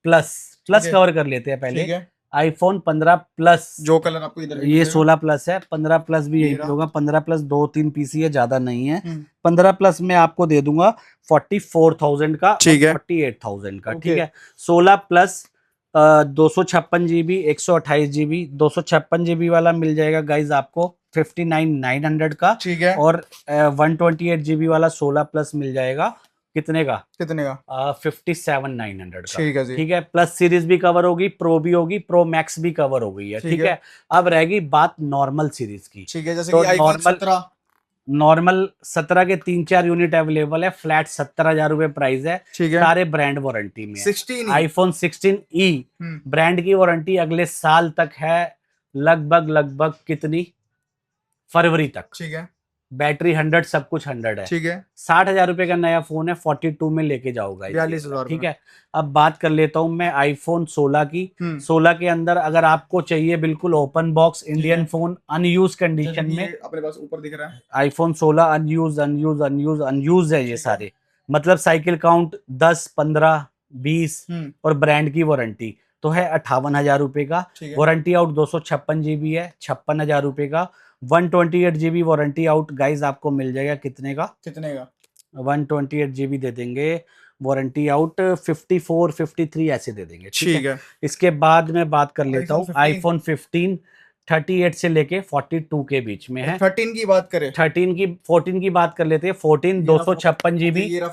प्लस ठीक है। कवर कर लेते हैं पहले। ठीक है, आईफोन 15 प्लस, जो कलर आपको इधर ये 16 प्लस है, 15 प्लस भी यही पे होगा। 15 प्लस 2-3 पीसी है, ज्यादा नहीं है। 15 प्लस में आपको दे दूंगा 44,000 का, ठीक है। 48,000 का, ओके। ठीक है। 16 प्लस 256 GB 128 GB 256 GB वाला मिल जाएगा गाइज आपको 59,900 का, ठीक है। और 128 GB वाला 16 प्लस मिल जाएगा कितने का? कितने का? 57,900 का, ठीक है जी। ठीक है। प्लस सीरीज भी कवर होगी, प्रो भी होगी, प्रो मैक्स भी कवर हो गई है, ठीक ठीक है। है। अब रहेगी बात नॉर्मल सीरीज की। ठीक है, जैसे तो कि आईफोन नॉर्मल 17 नॉर्मल 17 के 3-4 यूनिट अवेलेबल है, फ्लैट 17,000 रुपए प्राइस है, ठीक है। सारे ब्रांड वारंटी में है। 16 आईफोन 16e ब्रांड की वारंटी अगले साल तक है, लगभग कितनी, फरवरी तक। ठीक है। बैटरी 100, सब कुछ 100 है। ठीक है। 60,000 रुपए का नया फोन है, 42 में लेके जाऊंगा, 42,000 ठीक है। अब बात कर लेता हूं मैं आईफोन 16 की। 16 के अंदर अगर आपको चाहिए बिल्कुल open box Indian phone unused condition में, अपने पास ऊपर दिख रहा है आईफोन 16 अनयूज है ये सारे, मतलब साइकिल काउंट 10, 15, 20 और ब्रांड की वारंटी तो है 58,000 रुपए का। वारंटी आउट 256 GB है, 56,000 रुपए का। 128 GB वारंटी आउट गाइज आपको मिल जाएगा कितने का? 128 GB दे देंगे वारंटी आउट, 54, 53 ऐसे दे देंगे, ठीक है। इसके बाद मैं बात कर लेता हूँ आईफोन 15 38 से लेके 42 के बीच में है। 13 की बात करें, 14 की बात कर लेते हैं। 14 256 GB, ये रहा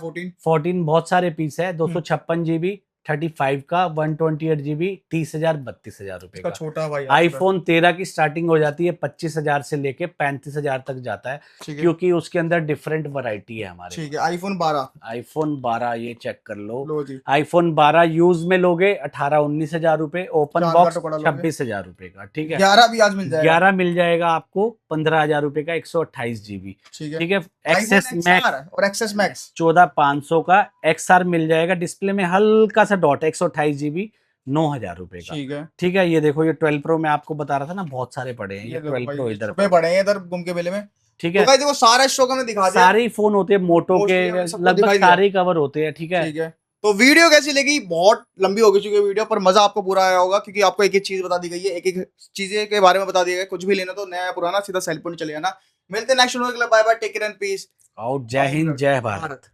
14 बहुत सारे पीस है, 256 GB 35 का, 128 GB 30,000 32,000 रुपए का। छोटा भाई आईफोन 13 की स्टार्टिंग हो जाती है 25,000 से लेके 35,000 तक जाता है, क्योंकि उसके अंदर डिफरेंट वैरायटी है हमारे। ठीक है। आईफोन 12 ये चेक कर लो जी। आईफोन 12 यूज में लोगे 18-19,000 रुपए, ओपन बॉक्स 26,000 रुपए का, ठीक है। 11 भी आज मिल जाएगा। 11 मिल जाएगा आपको 15,000 रुपए का, 128 GB, ठीक है। एक्सेस मैक्स और एक्सेस मैक्स 14,500 का, XR मिल जाएगा, डिस्प्ले में हल्का सा डॉट, 128 GB 9,000 रुपए का, ठीक है। ठीक है। ये देखो ये 12 प्रो मैं आपको बता रहा था ना, बहुत सारे पड़े हैं, ये 12 प्रो इधर पड़े हैं इधर गुम के मेले में, ठीक है। तो देखो सारा स्टॉक हमने दिखा दिया, सारे फोन होते हैं मोटो के, लगभग सारे कवर होते हैं, ठीक है। तो वीडियो कैसी लगी? बहुत लंबी हो चुकी है वीडियो, पर मजा आपको पूरा आया होगा, क्योंकि आपको एक एक चीज बता दी गई है, एक एक चीजें के बारे में बता दिया गया। कुछ भी लेना तो नया पुराना सीधा सेलफोन चले जाना। मिलते हैं नेक्स्ट वीडियो के लिए, bye bye, take care and peace out. जय हिंद, जय भारत।